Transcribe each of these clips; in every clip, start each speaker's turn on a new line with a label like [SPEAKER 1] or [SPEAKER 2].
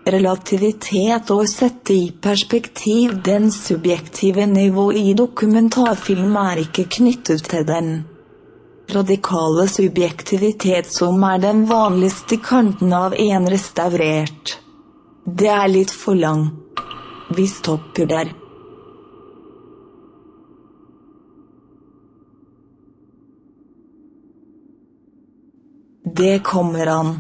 [SPEAKER 1] relativitet og sette i perspektiv den subjektive nivå i dokumentarfilm ikke knyttet til den radikale subjektivitet som den vanligste kanten av en restaurert. Det litt for lang. Vi stopper der. Det kommer an.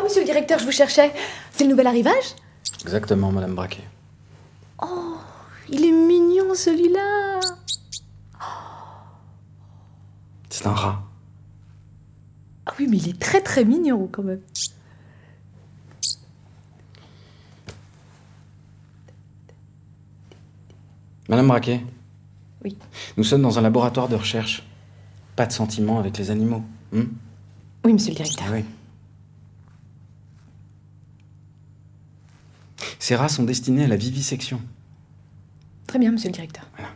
[SPEAKER 2] Monsieur le directeur, je vous cherchais. C'est le nouvel arrivage?
[SPEAKER 3] Exactement, Madame Braquet.
[SPEAKER 2] Oh, il est mignon celui-là.
[SPEAKER 3] C'est un rat.
[SPEAKER 2] Ah oui, mais il est très très mignon quand même.
[SPEAKER 3] Madame Braquet.
[SPEAKER 2] Oui.
[SPEAKER 3] Nous sommes dans un laboratoire de recherche. Pas de sentiments avec les animaux.
[SPEAKER 2] Oui, monsieur le directeur.
[SPEAKER 3] Oui. Ces rats sont destinés à la vivisection.
[SPEAKER 2] Très bien, monsieur le directeur.
[SPEAKER 3] Voilà.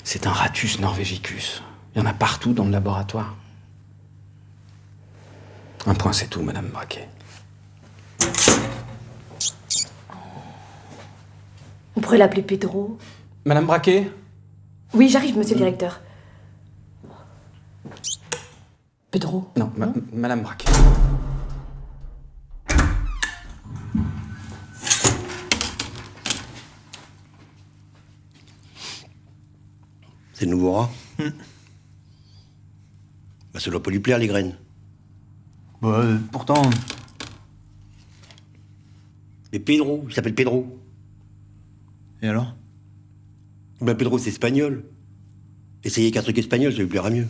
[SPEAKER 3] C'est un Ratus norvegicus. Il y en a partout dans le laboratoire. Un point, c'est tout, Madame Braquet.
[SPEAKER 2] On pourrait l'appeler Pedro.
[SPEAKER 3] Madame Braquet?
[SPEAKER 2] Oui, j'arrive, monsieur le directeur. Pedro?
[SPEAKER 3] Non, Madame Braquet.
[SPEAKER 4] C'est le nouveau rat. Bah, ça doit pas lui plaire, les graines.
[SPEAKER 5] Bah, pourtant...
[SPEAKER 4] Mais Pedro, il s'appelle Pedro.
[SPEAKER 5] Et alors?
[SPEAKER 4] Bah, Pedro, c'est espagnol. Essayez qu'un truc espagnol, ça lui plaira mieux.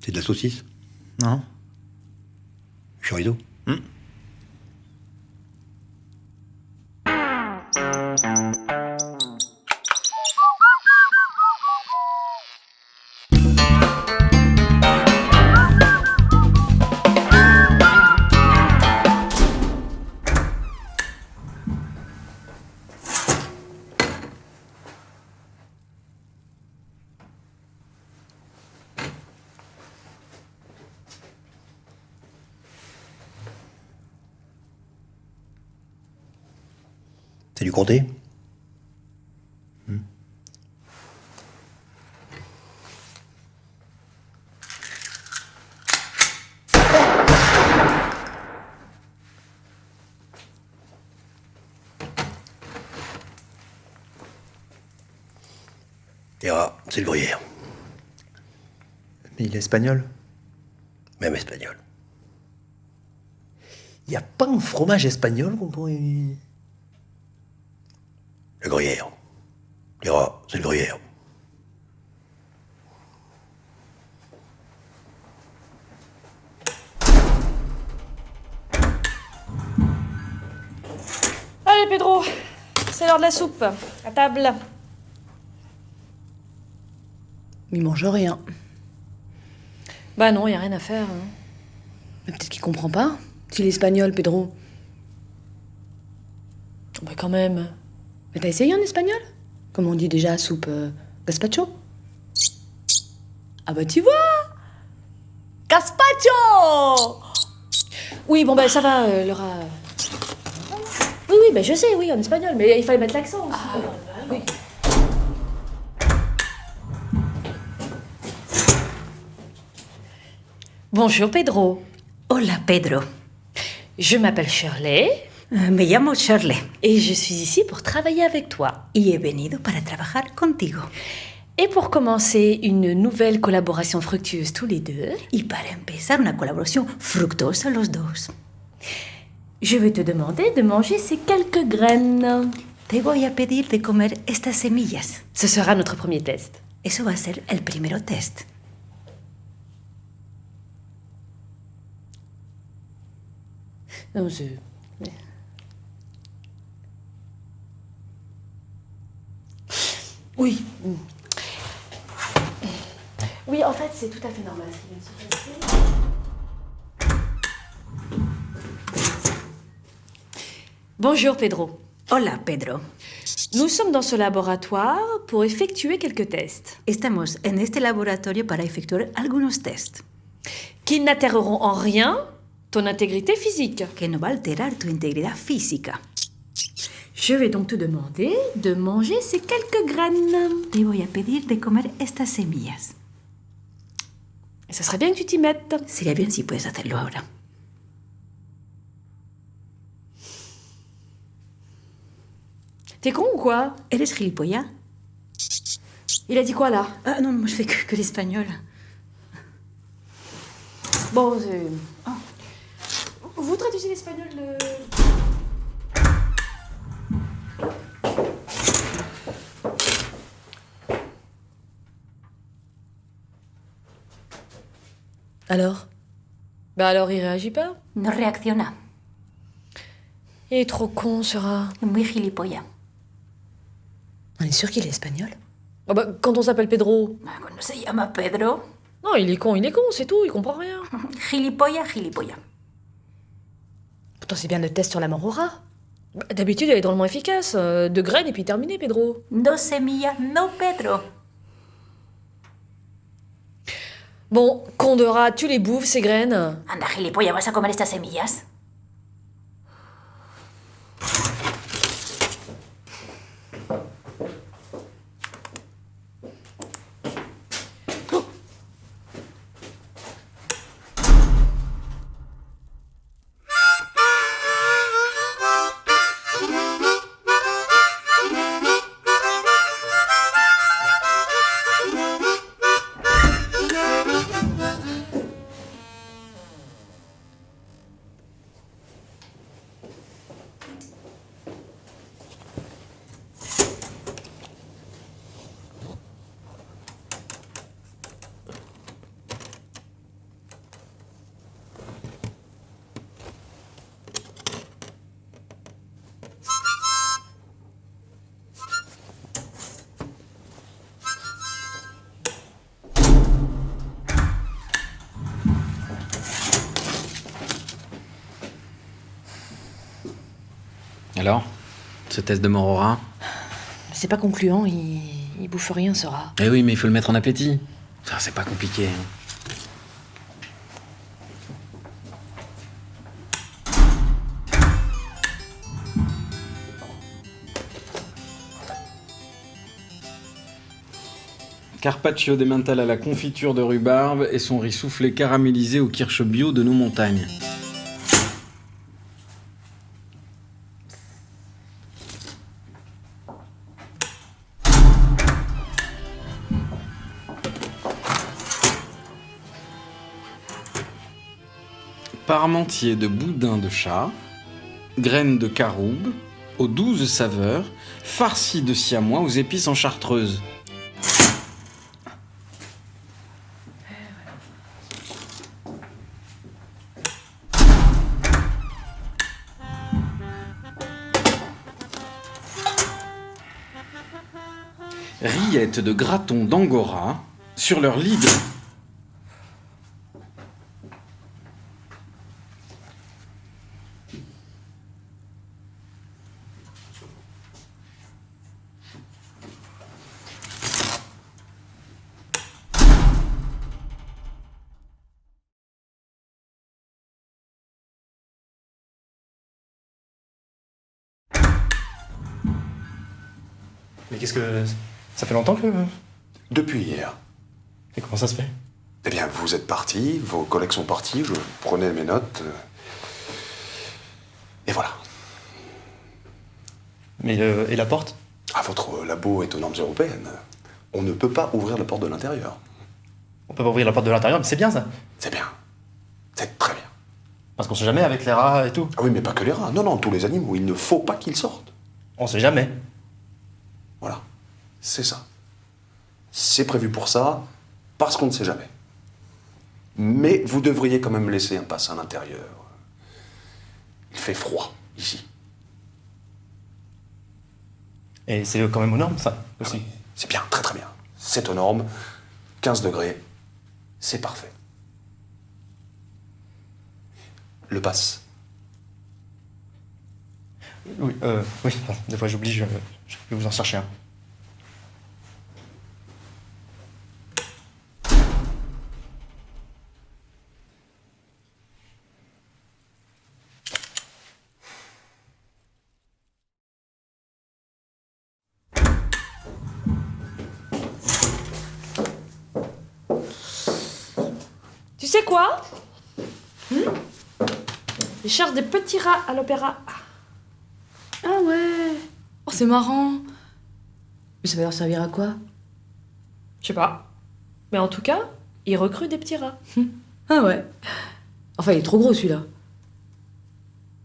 [SPEAKER 4] C'est de la saucisse?
[SPEAKER 5] Non.
[SPEAKER 4] Chorizo? C'est du comté? Et ah, c'est le gruyère.
[SPEAKER 5] Mais il est espagnol.
[SPEAKER 4] Même espagnol.
[SPEAKER 5] Y a pas un fromage espagnol qu'on pourrait...
[SPEAKER 4] Le gruyère. Les rats, c'est le gruyère.
[SPEAKER 2] Allez, Pedro, c'est l'heure de la soupe. À table. Il mange rien. Bah non, y a rien à faire. Mais peut-être qu'il comprend pas. S'il est espagnol, Pedro. Bah quand même. Mais t'as essayé en espagnol? Comment on dit déjà soupe gazpacho? Ah bah tu vois! Gazpacho! Oui, bon bah ça va, le rat. Oui, bah je sais, oui, en espagnol, mais il fallait mettre l'accent. Ah, oui. Bonjour Pedro.
[SPEAKER 6] Hola Pedro.
[SPEAKER 2] Je m'appelle Shirley.
[SPEAKER 6] Me llamo Shirley.
[SPEAKER 2] Et je suis ici pour travailler avec toi.
[SPEAKER 6] Y he venido para trabajar contigo.
[SPEAKER 2] Et pour commencer une nouvelle collaboration fructueuse tous les deux.
[SPEAKER 6] Y para empezar una colaboración fructuosa los dos.
[SPEAKER 2] Je vais te demander de manger ces quelques graines.
[SPEAKER 6] Te voy a pedir de comer estas semillas.
[SPEAKER 2] Ce sera notre premier test.
[SPEAKER 6] Eso va a ser el primero test.
[SPEAKER 2] Non, je... Oui. Oui, en fait, c'est tout à fait normal ce qui vient de se passer. Bonjour, Pedro.
[SPEAKER 6] Hola, Pedro.
[SPEAKER 2] Nous sommes dans ce laboratoire pour effectuer quelques tests
[SPEAKER 6] Estamos en este laboratorio para efectuar algunos tests
[SPEAKER 2] qui n'altéreront en rien ton intégrité physique.
[SPEAKER 6] que no va a alterar tu integridad física.
[SPEAKER 2] Je vais donc te demander de manger ces quelques graines.
[SPEAKER 6] Te voy a pedir de comer estas semillas.
[SPEAKER 2] Et ça serait bien que tu t'y mettes.
[SPEAKER 6] Sería bien si puedes hacerlo ahora.
[SPEAKER 2] T'es con ou quoi?
[SPEAKER 6] ¿Eres gilipollas?
[SPEAKER 2] Il a dit quoi là?
[SPEAKER 6] Ah non, moi je fais que l'espagnol.
[SPEAKER 2] Bon, vous traduisez l'espagnol Alors? Bah alors il réagit pas?
[SPEAKER 6] No reacciona.
[SPEAKER 2] Il est trop con, sera.
[SPEAKER 6] Muy gilipollas.
[SPEAKER 2] On est sûr qu'il est espagnol? Oh bah, quand on s'appelle Pedro.
[SPEAKER 6] Ah, no se llama Pedro.
[SPEAKER 2] Non, il est con, c'est tout, il comprend rien.
[SPEAKER 6] Gilipollas, gilipollas.
[SPEAKER 2] Pourtant, c'est bien le test sur la mort au rat. Bah, d'habitude, elle est drôlement efficace. 2 graines et puis terminé, Pedro.
[SPEAKER 6] 2 semillas, no Pedro.
[SPEAKER 2] Bon, con de rat, tu les bouffes, ces graines.
[SPEAKER 6] Anda, gilipollas, ¿vas a comer estas semillas?
[SPEAKER 3] Alors, ce test de mort au rat?
[SPEAKER 2] C'est pas concluant, il bouffe rien, ce rat.
[SPEAKER 3] Eh oui, mais il faut le mettre en appétit. Ça, c'est pas compliqué. Hein. Carpaccio d'emmental à la confiture de rhubarbe et son riz soufflé caramélisé au kirsch bio de nos montagnes. Parmentier de boudin de chat, graines de caroube, aux 12 saveurs, farci de siamois aux épices en chartreuse. Rillettes de graton d'angora sur leur lit de...
[SPEAKER 5] Mais qu'est-ce que... Ça fait longtemps que...
[SPEAKER 7] Depuis hier.
[SPEAKER 5] Et comment ça se fait?
[SPEAKER 7] Eh bien, vous êtes partis, vos collègues sont partis, je prenais mes notes. Et voilà.
[SPEAKER 5] Mais et la porte?
[SPEAKER 7] Ah, votre labo est aux normes européennes. On ne peut pas ouvrir la porte de l'intérieur.
[SPEAKER 5] On peut pas ouvrir la porte de l'intérieur, mais c'est bien ça.
[SPEAKER 7] C'est bien. C'est très bien.
[SPEAKER 5] Parce qu'on sait jamais avec les rats et tout.
[SPEAKER 7] Ah oui, mais pas que les rats. Non, non, tous les animaux. Il ne faut pas qu'ils sortent.
[SPEAKER 5] On sait jamais.
[SPEAKER 7] Voilà, c'est ça. C'est prévu pour ça, parce qu'on ne sait jamais. Mais vous devriez quand même laisser un pass à l'intérieur. Il fait froid, ici.
[SPEAKER 5] Et c'est quand même aux normes, ça, aussi.
[SPEAKER 7] Oui, c'est bien, très très bien. C'est aux normes. 15 degrés, c'est parfait. Le pass.
[SPEAKER 5] Oui, pardon, des fois j'oublie, je vais vous en chercher un.
[SPEAKER 2] Tu sais quoi? Je cherche des petits rats à l'opéra. Ah ouais. Oh, c'est marrant. Mais ça va leur servir à quoi? Je sais pas. Mais en tout cas, ils recrutent des petits rats. Ah ouais. Enfin, il est trop gros celui-là.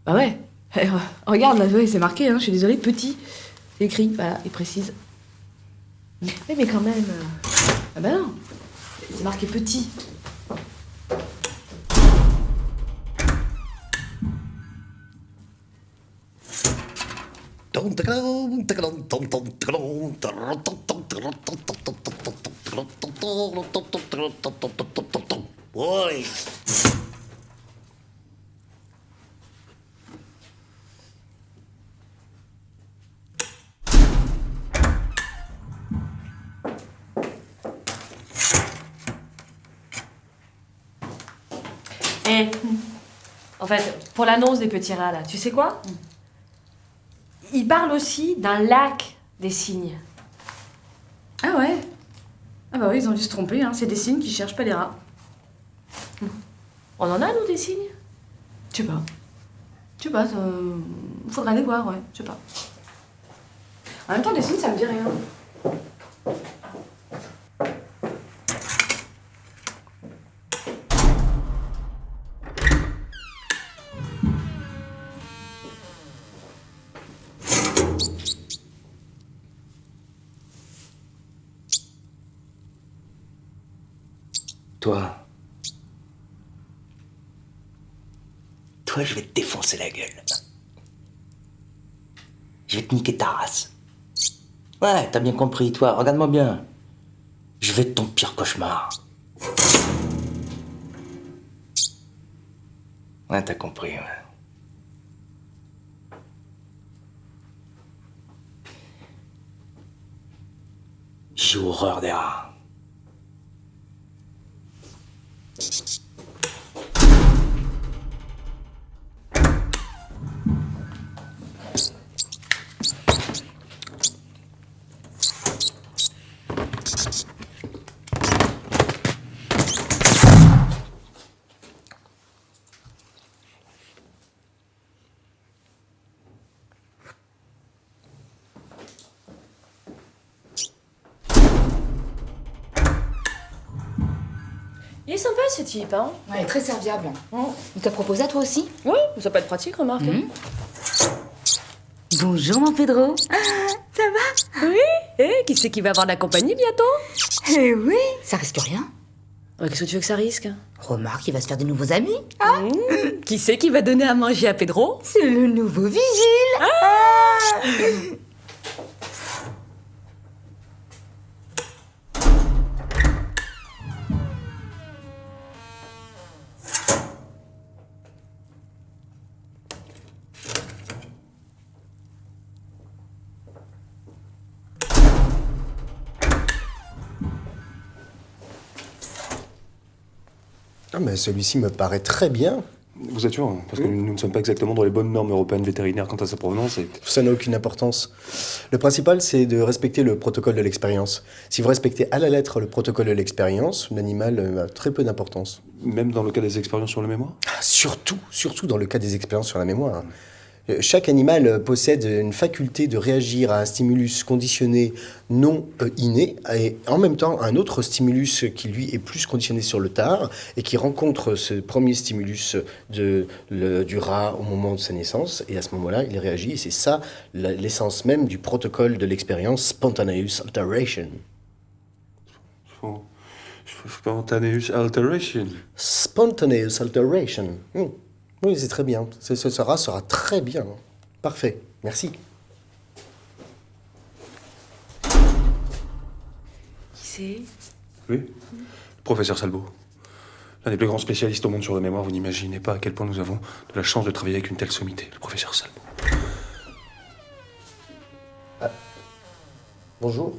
[SPEAKER 2] Bah ouais. Regarde, là, ouais, c'est marqué, hein, je suis désolée, petit. C'est écrit, voilà, il précise. Oui, mais quand même. Ah bah non. C'est marqué petit. Et en fait, pour l'annonce des petits rats là, tu sais quoi? Il parle aussi d'un lac des cygnes. Ah ouais? Ah bah oui, ils ont dû se tromper, hein. C'est des cygnes qui cherchent pas les rats. On en a, nous, des cygnes? Je sais pas. Je sais pas, faudra les voir, ouais, je sais pas. En même temps, des cygnes, ça me dit rien.
[SPEAKER 8] Toi, je vais te défoncer la gueule. Je vais te niquer ta race. Ouais, t'as bien compris, toi, regarde-moi bien. Je vais être ton pire cauchemar. Ouais, t'as compris, ouais. J'ai horreur des rats.
[SPEAKER 2] Il est sympa ce type, hein?
[SPEAKER 9] Ouais, très serviable. Il t'a proposé à toi aussi?
[SPEAKER 2] Ouais, ça peut être pratique, remarque.
[SPEAKER 6] Bonjour mon Pedro. Ah, ça va?
[SPEAKER 2] Oui. Qui c'est qui va avoir de la compagnie bientôt?
[SPEAKER 6] Eh oui.
[SPEAKER 9] Ça risque rien.
[SPEAKER 2] Ouais, qu'est-ce que tu veux que ça risque?
[SPEAKER 9] Remarque, il va se faire de nouveaux amis.
[SPEAKER 2] Qui c'est qui va donner à manger à Pedro?
[SPEAKER 6] C'est le nouveau vigile.
[SPEAKER 10] Ah, mais celui-ci me paraît très bien.
[SPEAKER 7] Vous êtes sûr? Parce que nous ne sommes pas exactement dans les bonnes normes européennes vétérinaires quant à sa provenance et...
[SPEAKER 10] Ça n'a aucune importance. Le principal, c'est de respecter le protocole de l'expérience. Si vous respectez à la lettre le protocole de l'expérience, l'animal a très peu d'importance.
[SPEAKER 7] Même dans le cas des expériences sur la mémoire?
[SPEAKER 10] Surtout dans le cas des expériences sur la mémoire. Chaque animal possède une faculté de réagir à un stimulus conditionné non inné et en même temps un autre stimulus qui lui est plus conditionné sur le tard et qui rencontre ce premier stimulus du rat au moment de sa naissance et à ce moment-là il réagit et c'est ça l'essence même du protocole de l'expérience Spontaneous Alteration.
[SPEAKER 7] Spontaneous alteration.
[SPEAKER 10] Spontaneous Alteration. Oui, c'est très bien. Ce rat sera très bien. Parfait. Merci.
[SPEAKER 2] Qui c'est?
[SPEAKER 7] Oui. Le professeur Salbo. L'un des plus grands spécialistes au monde sur la mémoire. Vous n'imaginez pas à quel point nous avons de la chance de travailler avec une telle sommité. Le professeur Salbo.
[SPEAKER 10] Bonjour.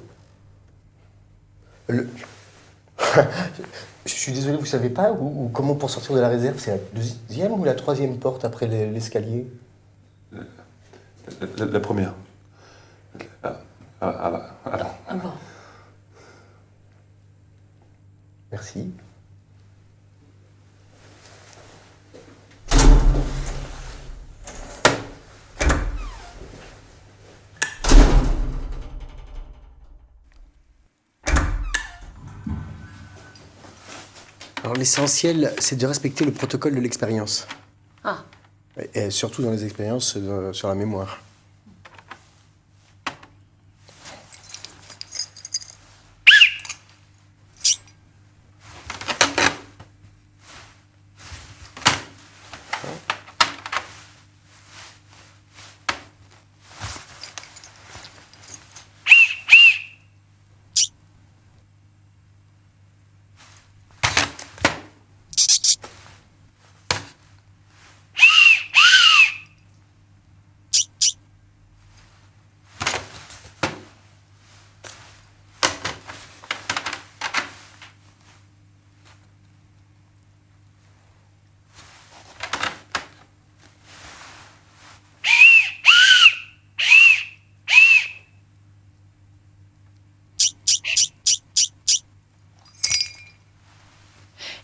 [SPEAKER 10] Je suis désolé, vous savez pas ou comment pour sortir de la réserve, c'est la deuxième ou la troisième porte après l'escalier?
[SPEAKER 7] La première.
[SPEAKER 2] Ah bon.
[SPEAKER 10] Merci. Alors l'essentiel, c'est de respecter le protocole de l'expérience.
[SPEAKER 2] Ah.
[SPEAKER 10] Et surtout dans les expériences sur la mémoire.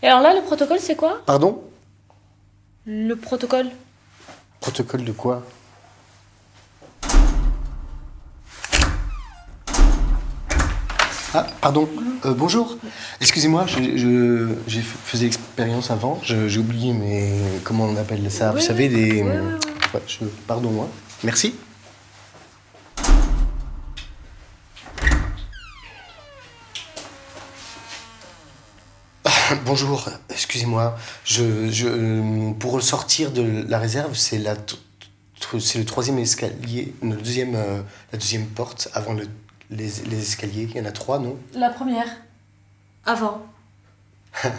[SPEAKER 2] Et alors là, le protocole, c'est quoi?
[SPEAKER 10] Pardon?
[SPEAKER 2] Le protocole?
[SPEAKER 10] Protocole de quoi? Ah, pardon. Bonjour. Excusez-moi, j'ai faisais l'expérience avant. J'ai oublié, mais comment on appelle ça? Vous savez, des...
[SPEAKER 2] Ouais.
[SPEAKER 10] Ouais, pardon, moi. Merci. Bonjour, excusez-moi. Pour sortir de la réserve, c'est le troisième escalier, la deuxième porte avant les escaliers. Il y en a 3, non?
[SPEAKER 2] La première. Avant.
[SPEAKER 10] La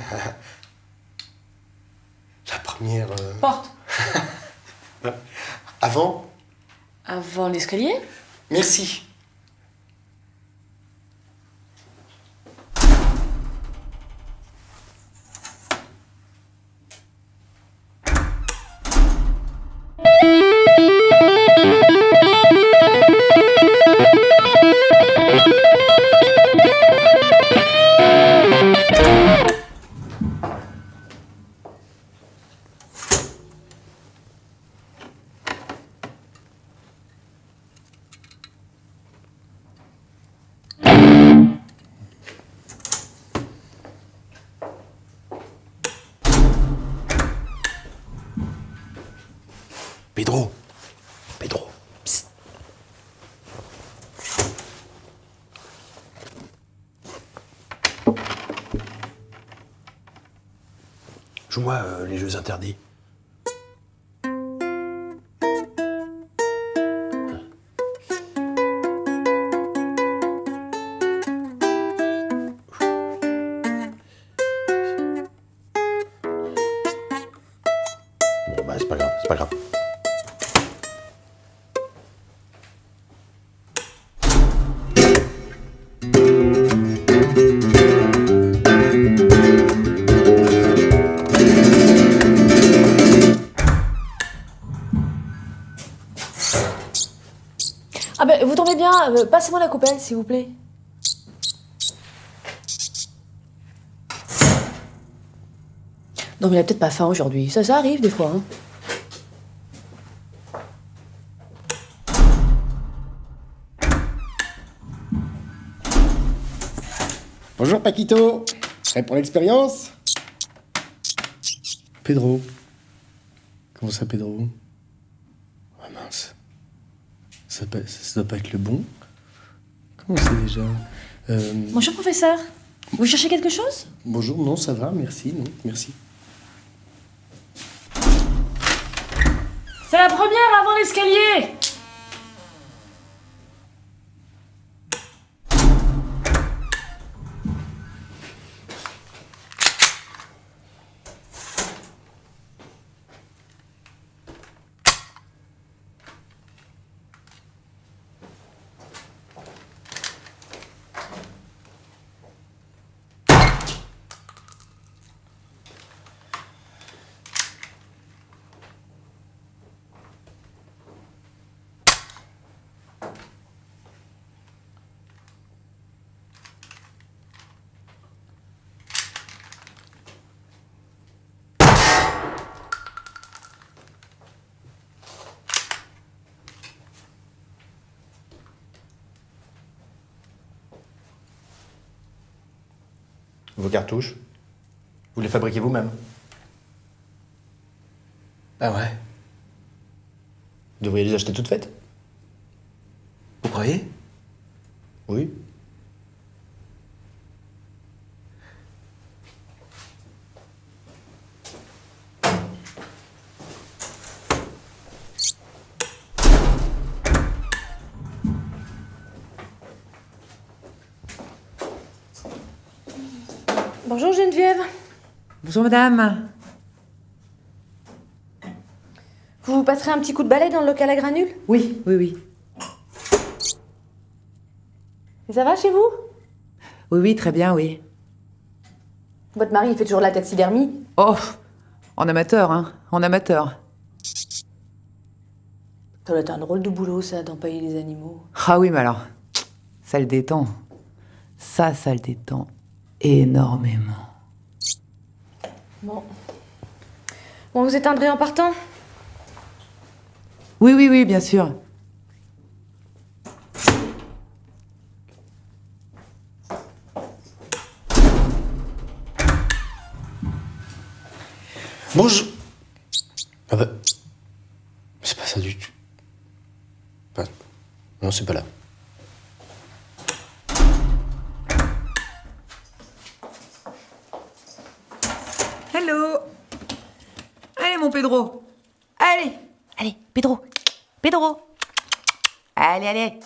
[SPEAKER 10] première...
[SPEAKER 2] Porte.
[SPEAKER 10] Avant?
[SPEAKER 2] Avant l'escalier?
[SPEAKER 10] Merci. Pedro. Psst. Joue-moi les jeux interdits. Bon, bah, c'est pas grave.
[SPEAKER 2] Ah ben, vous tombez bien, passez-moi la coupelle, s'il vous plaît. Non mais il a peut-être pas faim aujourd'hui, ça arrive des fois. Hein.
[SPEAKER 10] Paquito. Prêt pour l'expérience? Pedro. Comment ça, Pedro? Ah mince. Ça doit pas être le bon. Comment c'est déjà?
[SPEAKER 2] Bonjour, professeur. Vous cherchez quelque chose?
[SPEAKER 10] Bonjour, non, ça va, merci, non, merci.
[SPEAKER 2] C'est la première avant l'escalier.
[SPEAKER 5] Vos cartouches, vous les fabriquez vous-même?
[SPEAKER 10] Ah ouais?
[SPEAKER 5] Vous devriez les acheter toutes faites.
[SPEAKER 10] Vous croyez?
[SPEAKER 5] Oui.
[SPEAKER 2] Bonjour, Geneviève.
[SPEAKER 11] Bonjour madame.
[SPEAKER 2] Vous passerez un petit coup de balai dans le local à granules?
[SPEAKER 11] Oui.
[SPEAKER 2] Et ça va chez vous?
[SPEAKER 11] Oui, très bien, oui.
[SPEAKER 2] Votre mari, il fait toujours la taxidermie?
[SPEAKER 11] Oh, en amateur, hein, en amateur.
[SPEAKER 2] Ça doit être un drôle de boulot, ça, d'empailler les animaux.
[SPEAKER 11] Ah oui, mais alors, ça le détend. Ça le détend énormément.
[SPEAKER 2] Bon, vous éteindrez en partant?
[SPEAKER 11] Oui, bien sûr.
[SPEAKER 10] Bonjour. Ah bah... C'est pas ça du tout. Pas... Non, c'est pas là.
[SPEAKER 11] Hello. Allez, mon Pedro. Allez, Pedro. Allez.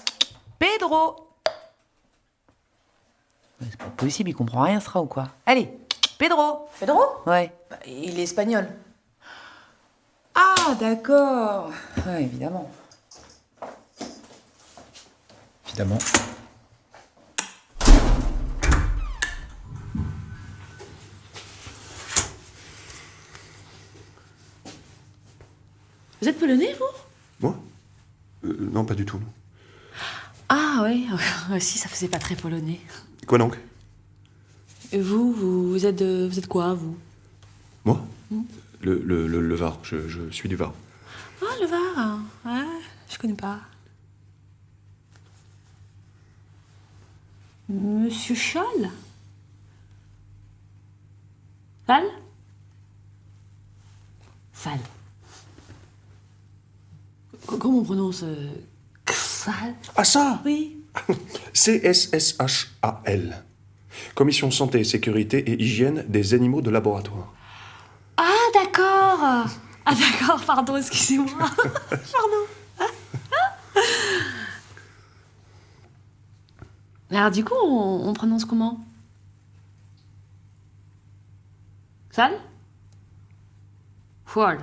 [SPEAKER 11] Pedro. C'est pas possible, il comprend rien, ce rat ou quoi? Allez, Pedro.
[SPEAKER 2] Pedro?
[SPEAKER 11] Ouais.
[SPEAKER 2] Il est espagnol.
[SPEAKER 11] Ah, d'accord. Ouais, évidemment.
[SPEAKER 2] Vous êtes polonais, vous?
[SPEAKER 7] Moi Non, pas du tout.
[SPEAKER 2] Ah, ouais. Si, ça faisait pas très polonais.
[SPEAKER 7] Quoi donc?
[SPEAKER 2] Et vous êtes quoi, vous?
[SPEAKER 7] Moi le Var. Je suis du Var.
[SPEAKER 2] Ah, le Var. Ouais, je connais pas. Monsieur Scholl? Fall? Comment on prononce Fall?
[SPEAKER 7] Ah ça?
[SPEAKER 2] Oui.
[SPEAKER 7] CSSHAL. Commission Santé, Sécurité et Hygiène des Animaux de Laboratoire.
[SPEAKER 2] Ah, d'accord. Ah, d'accord, pardon, excusez-moi. Pardon. Alors, du coup, on prononce comment? Sale? Folle.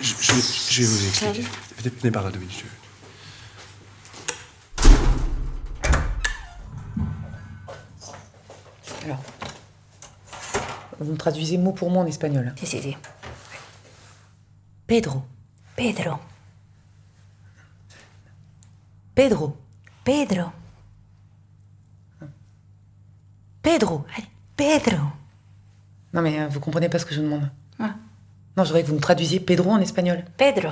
[SPEAKER 7] Je vais vous expliquer. Venez par là 2 minutes.
[SPEAKER 11] Alors, vous me traduisez mot pour mot en espagnol.
[SPEAKER 9] Si. Pedro.
[SPEAKER 11] Pedro.
[SPEAKER 9] Allez, Pedro.
[SPEAKER 11] Non mais vous comprenez pas ce que je vous demande.
[SPEAKER 9] Ah.
[SPEAKER 11] Non, je voudrais que vous me traduisiez Pedro en espagnol.
[SPEAKER 9] Pedro.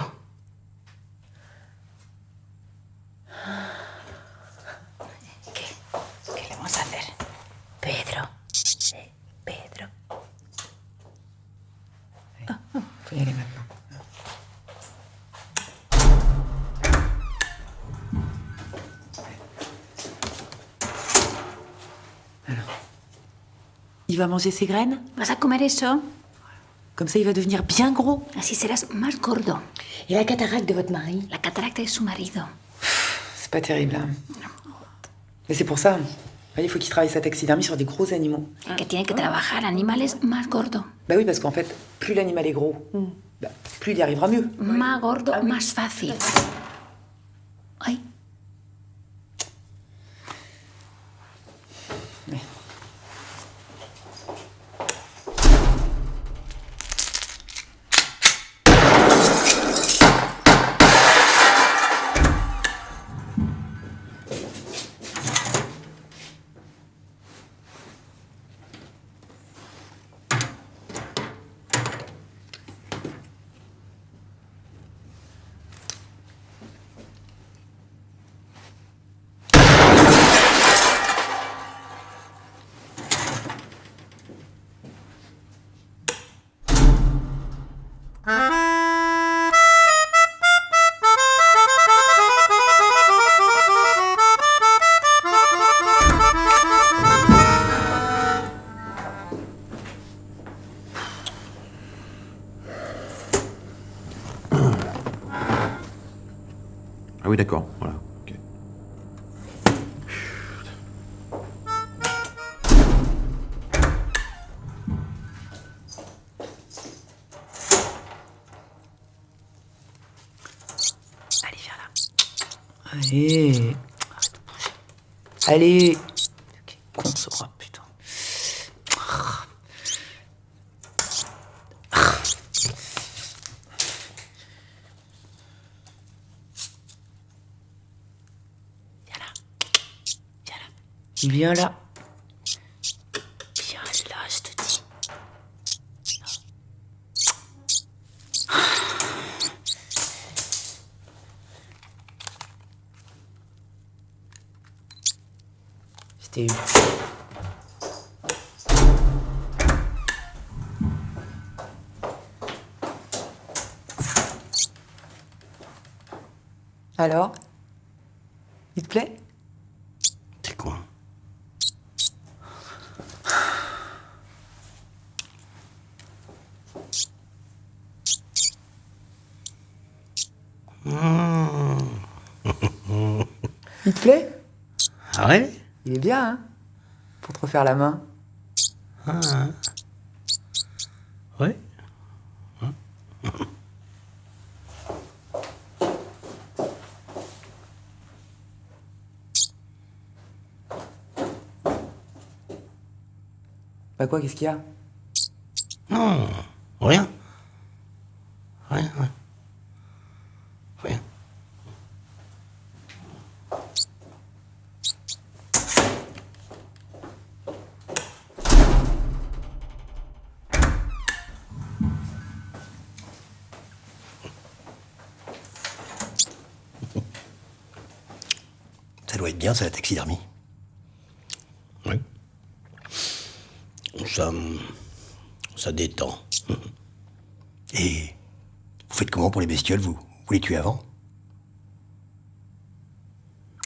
[SPEAKER 11] Il va manger ses graines?
[SPEAKER 6] ¿Vas a comer eso?
[SPEAKER 11] Comme ça, il va devenir bien gros.
[SPEAKER 6] Así serás más gordo.
[SPEAKER 9] Et la cataracte de votre mari?
[SPEAKER 6] La cataracta de su marido.
[SPEAKER 11] C'est pas terrible, hein. Mais c'est pour ça. Il faut qu'il travaille sa taxidermie sur des gros animaux.
[SPEAKER 6] Que tiene que trabajar animales más gordo.
[SPEAKER 11] Bah oui, parce qu'en fait, plus l'animal est gros, bah, plus il y arrivera mieux.
[SPEAKER 6] Más gordo, más fácil. Ay.
[SPEAKER 7] Ah oui, d'accord, voilà. Ok.
[SPEAKER 11] Allez, viens là. Allez. Arrête de bouger. Allez. Quel con ce rat, putain. Viens là. Viens là, je te dis. Je t'ai eu. Alors? Il te plaît?
[SPEAKER 8] C'est quoi?
[SPEAKER 11] Il te plaît?
[SPEAKER 8] Ah ouais?
[SPEAKER 11] Il est bien, hein? Pour te refaire la main.
[SPEAKER 8] Ah. Ouais.
[SPEAKER 11] Bah quoi, qu'est-ce qu'il y a?
[SPEAKER 8] Non, rien. Rien, rien. Rien.
[SPEAKER 4] Ça doit être bien, ça, la taxidermie.
[SPEAKER 8] Oui. Ça détend.
[SPEAKER 4] Et vous faites comment pour les bestioles, vous les tuez avant?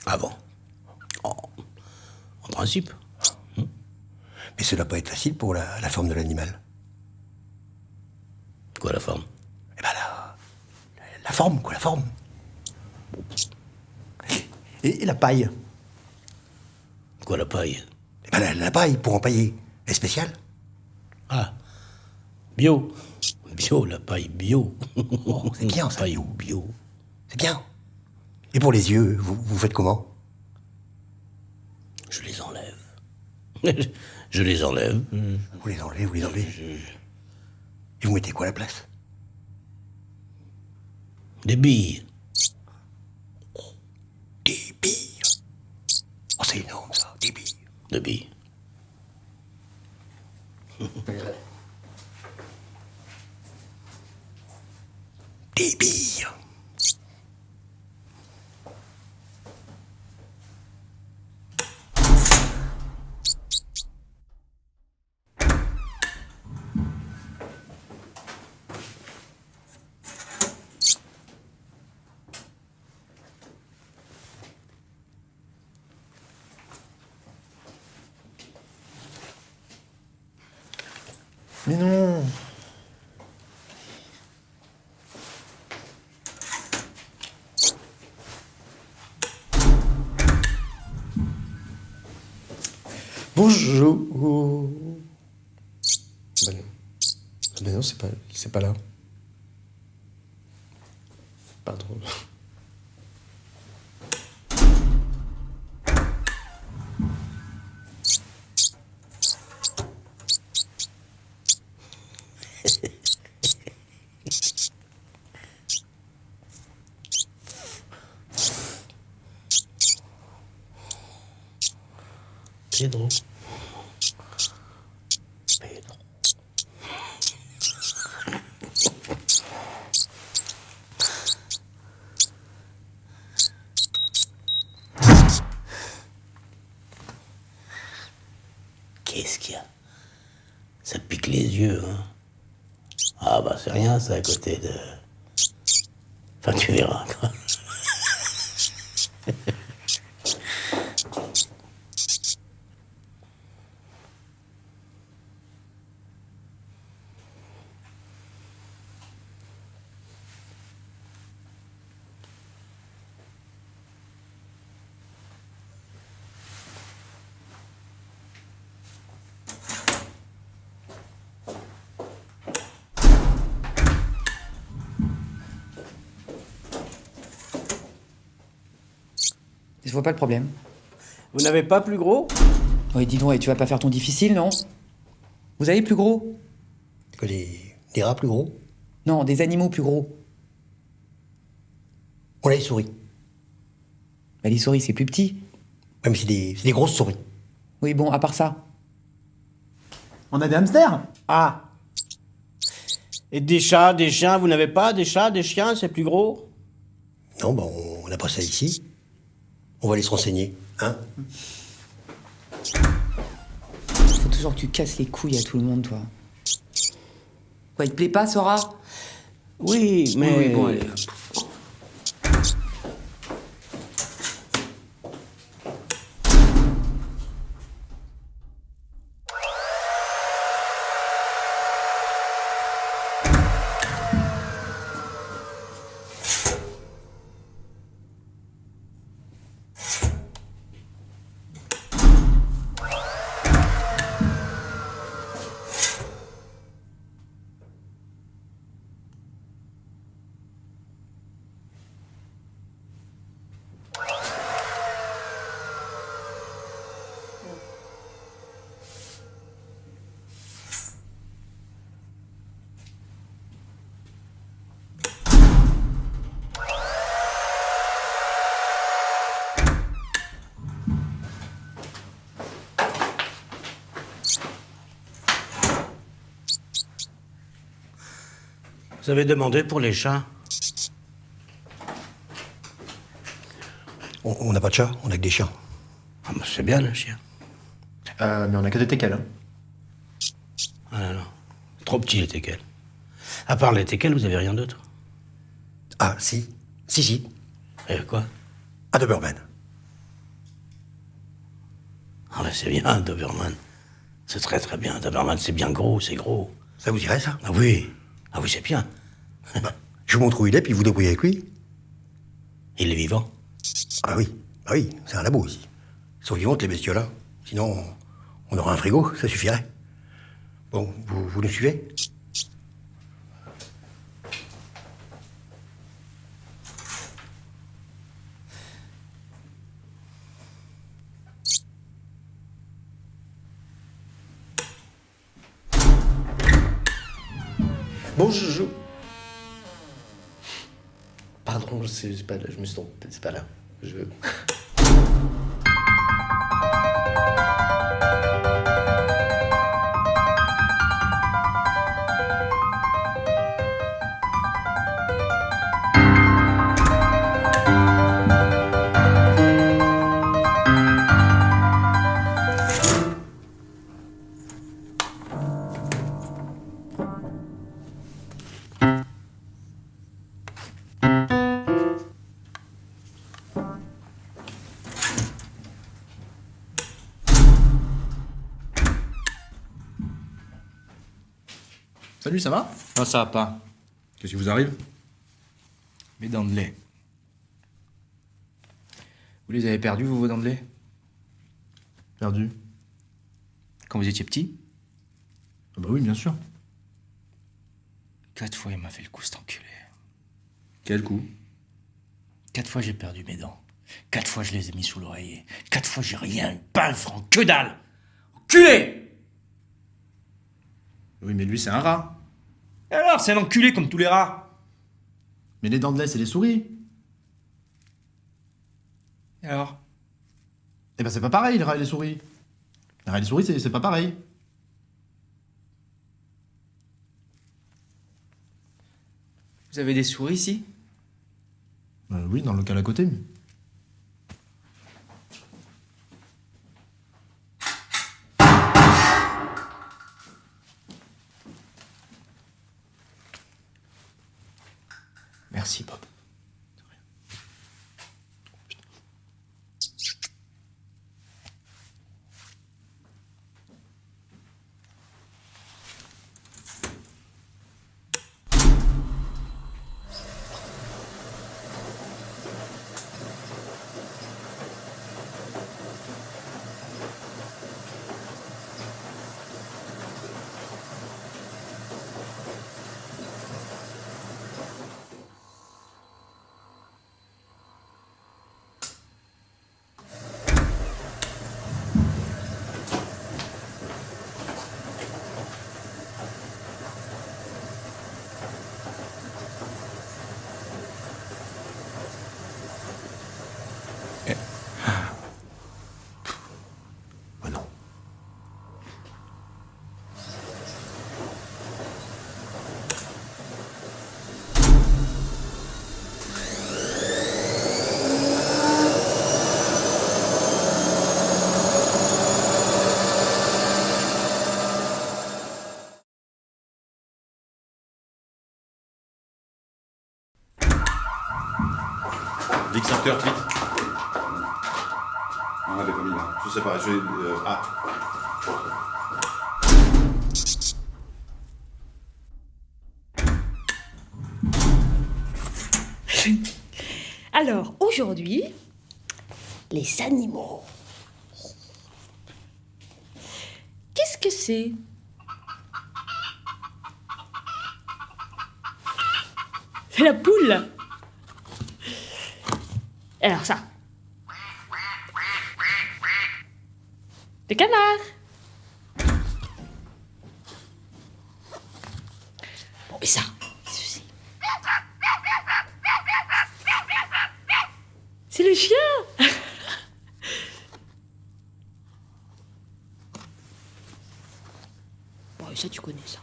[SPEAKER 8] Avant. En principe.
[SPEAKER 4] Mais ça doit pas être facile pour la forme de l'animal.
[SPEAKER 8] Quoi, la forme?
[SPEAKER 4] Eh ben la forme, quoi, la forme. Et la paille?
[SPEAKER 8] Quoi, la paille?
[SPEAKER 4] Eh ben la paille pour empailler. Elle est spéciale?
[SPEAKER 8] Ah. Bio. Bio, la paille bio.
[SPEAKER 4] Oh, c'est bien, ça.
[SPEAKER 8] Paille bio.
[SPEAKER 4] C'est bien. Et pour les yeux, vous faites comment?
[SPEAKER 8] Je les enlève. Je les enlève.
[SPEAKER 4] Vous les enlevez, vous les enlevez. Et vous mettez quoi à la place?
[SPEAKER 8] Des billes.
[SPEAKER 4] Des billes. Oh, c'est énorme, ça, des billes.
[SPEAKER 8] Des billes.
[SPEAKER 4] Des billes.
[SPEAKER 10] Mais non. Bonjour. Ben non. Ben non, c'est pas là. Pardon. Pedro. Pedro.
[SPEAKER 8] Qu'est-ce qu'il y a? Ça pique les yeux, hein. Ah bah c'est rien, ça, à côté de... Enfin, tu verras, quoi.
[SPEAKER 11] Je vois pas le problème.
[SPEAKER 8] Vous n'avez pas plus gros?
[SPEAKER 11] Oui, dis donc, et tu vas pas faire ton difficile, non? Vous avez plus gros?
[SPEAKER 4] Des rats plus gros?
[SPEAKER 11] Non, des animaux plus gros.
[SPEAKER 4] On a les souris.
[SPEAKER 11] Bah, les souris, c'est plus petit.
[SPEAKER 4] Ouais, mais c'est des grosses souris.
[SPEAKER 11] Oui, bon, à part ça.
[SPEAKER 5] On a des hamsters?
[SPEAKER 8] Ah. Et des chats, des chiens, vous n'avez pas des chats, des chiens, c'est plus gros?
[SPEAKER 4] Non, bah on n'a pas ça ici. On va aller se renseigner, hein?
[SPEAKER 11] Faut toujours que tu casses les couilles à tout le monde, toi. Quoi, il te plaît pas, Sora?
[SPEAKER 8] Oui, mais...
[SPEAKER 11] Oui, bon, allez.
[SPEAKER 8] Vous avez demandé pour les chats?
[SPEAKER 4] On n'a pas de chat, on a que des chiens.
[SPEAKER 8] Ah bah c'est bien, le chien.
[SPEAKER 5] Mais on a que des teckels. Hein.
[SPEAKER 8] Ah non, non. Trop petit, les teckels. À part les teckels, vous avez rien d'autre?
[SPEAKER 4] Ah, si. Si.
[SPEAKER 8] Et quoi?
[SPEAKER 4] Un Doberman.
[SPEAKER 8] Ah bah c'est bien, un Doberman. C'est très très bien. Un Doberman, c'est bien gros, c'est gros.
[SPEAKER 4] Ça vous irait, ça?
[SPEAKER 8] Ah oui. Ah oui, c'est bien.
[SPEAKER 4] Bah, je vous montre où il est, puis vous débrouillez avec lui.
[SPEAKER 8] Il est vivant?
[SPEAKER 4] Ah oui, c'est un labo ici. Ils sont vivantes, les bestioles-là. Sinon, on aura un frigo, ça suffirait. Bon, vous nous suivez?
[SPEAKER 10] Bonjour. Pardon, c'est pas là, je me suis trompé, c'est pas là.
[SPEAKER 12] Salut, ça va?
[SPEAKER 3] Non, ça va pas.
[SPEAKER 12] Qu'est-ce qui vous arrive?
[SPEAKER 3] Mes dents de lait.
[SPEAKER 12] Vous les avez perdus, vous, vos dents de lait? Perdus?
[SPEAKER 3] Quand vous étiez petit,
[SPEAKER 12] Ah bah oui, bien sûr.
[SPEAKER 3] 4 fois il m'a fait le coup, cet enculé.
[SPEAKER 12] Quel coup?
[SPEAKER 3] 4 fois j'ai perdu mes dents. 4 fois je les ai mis sous l'oreiller. 4 fois j'ai rien eu, pas un franc, que dalle. Enculé!
[SPEAKER 12] Oui, mais lui, c'est un rat.
[SPEAKER 3] Et alors, c'est un enculé comme tous les rats.
[SPEAKER 12] Mais les dents de lait, c'est des souris.
[SPEAKER 3] Et alors?
[SPEAKER 12] Eh ben, c'est pas pareil, les rats et les souris. Les rats et les souris, c'est pas pareil.
[SPEAKER 3] Vous avez des souris ici?
[SPEAKER 12] Oui, dans le local à côté.
[SPEAKER 3] Merci, Bob.
[SPEAKER 13] L'extincteur, vite. On avait pas mis là. Je sais pas, je vais. Ah.
[SPEAKER 9] Alors, aujourd'hui, les animaux. Qu'est-ce que c'est? C'est la poule. Alors ça. Le canard. Bon, et ça, ceci. C'est le chien. Bon, et ça, tu connais ça.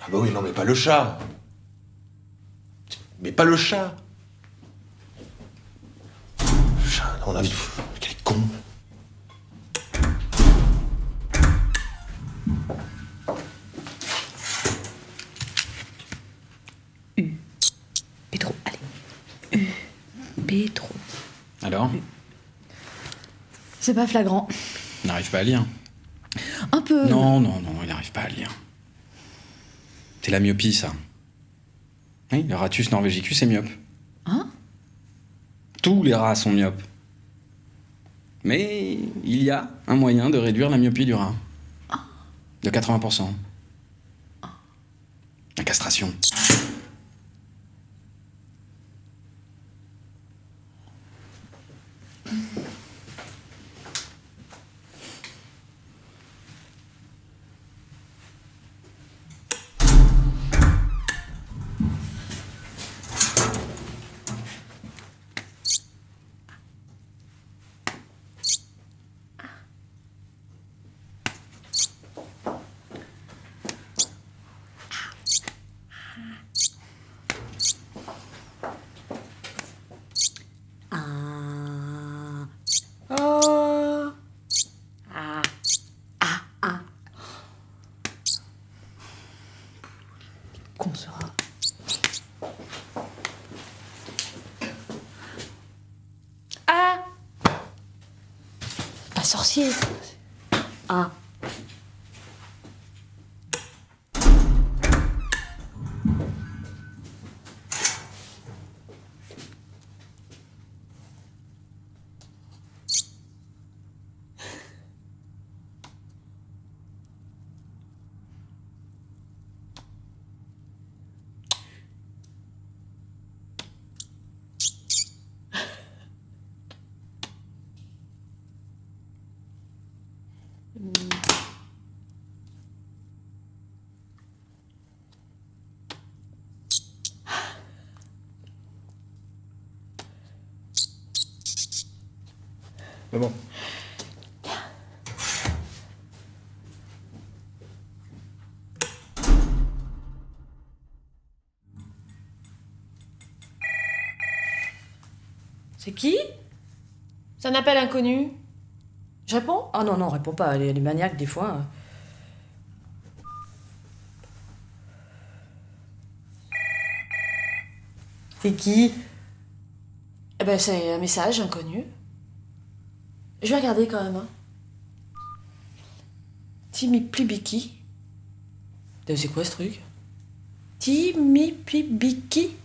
[SPEAKER 7] Ah bah oui, non, mais pas le chat. Mais pas le chat. Le chat, là, on a vu. Quel con.
[SPEAKER 9] Pedro, allez. Pedro.
[SPEAKER 3] Alors?
[SPEAKER 2] C'est pas flagrant.
[SPEAKER 3] Il n'arrive pas à lire.
[SPEAKER 2] Un peu.
[SPEAKER 3] Non, il n'arrive pas à lire. C'est la myopie, ça. Oui, le Ratus norvegicus est myope.
[SPEAKER 2] Hein?
[SPEAKER 3] Tous les rats sont myopes. Mais il y a un moyen de réduire la myopie du rat. De 80%. La castration.
[SPEAKER 2] Qu'on sera.
[SPEAKER 9] Ah. Pas sorcier. Ah.
[SPEAKER 12] Maman.
[SPEAKER 2] C'est qui? C'est un appel inconnu. Je réponds? Ah non, non, réponds pas, elle est maniaque des fois. C'est qui? Eh ben, c'est un message inconnu. Je vais regarder quand même. Hein. Timmy Plibiki. C'est quoi ce truc? Timmy Plibiki.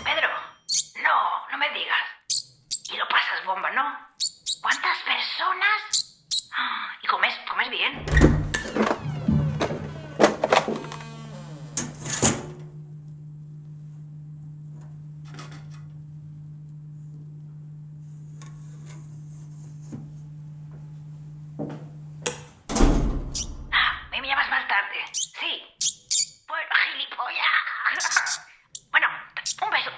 [SPEAKER 6] Pedro, no me digas. Y lo pasas bomba, ¿no? ¿Cuántas personas? Ah, y comes bien. Me llamas más tarde. Sí. Bueno, gilipollas. Bueno, un beso.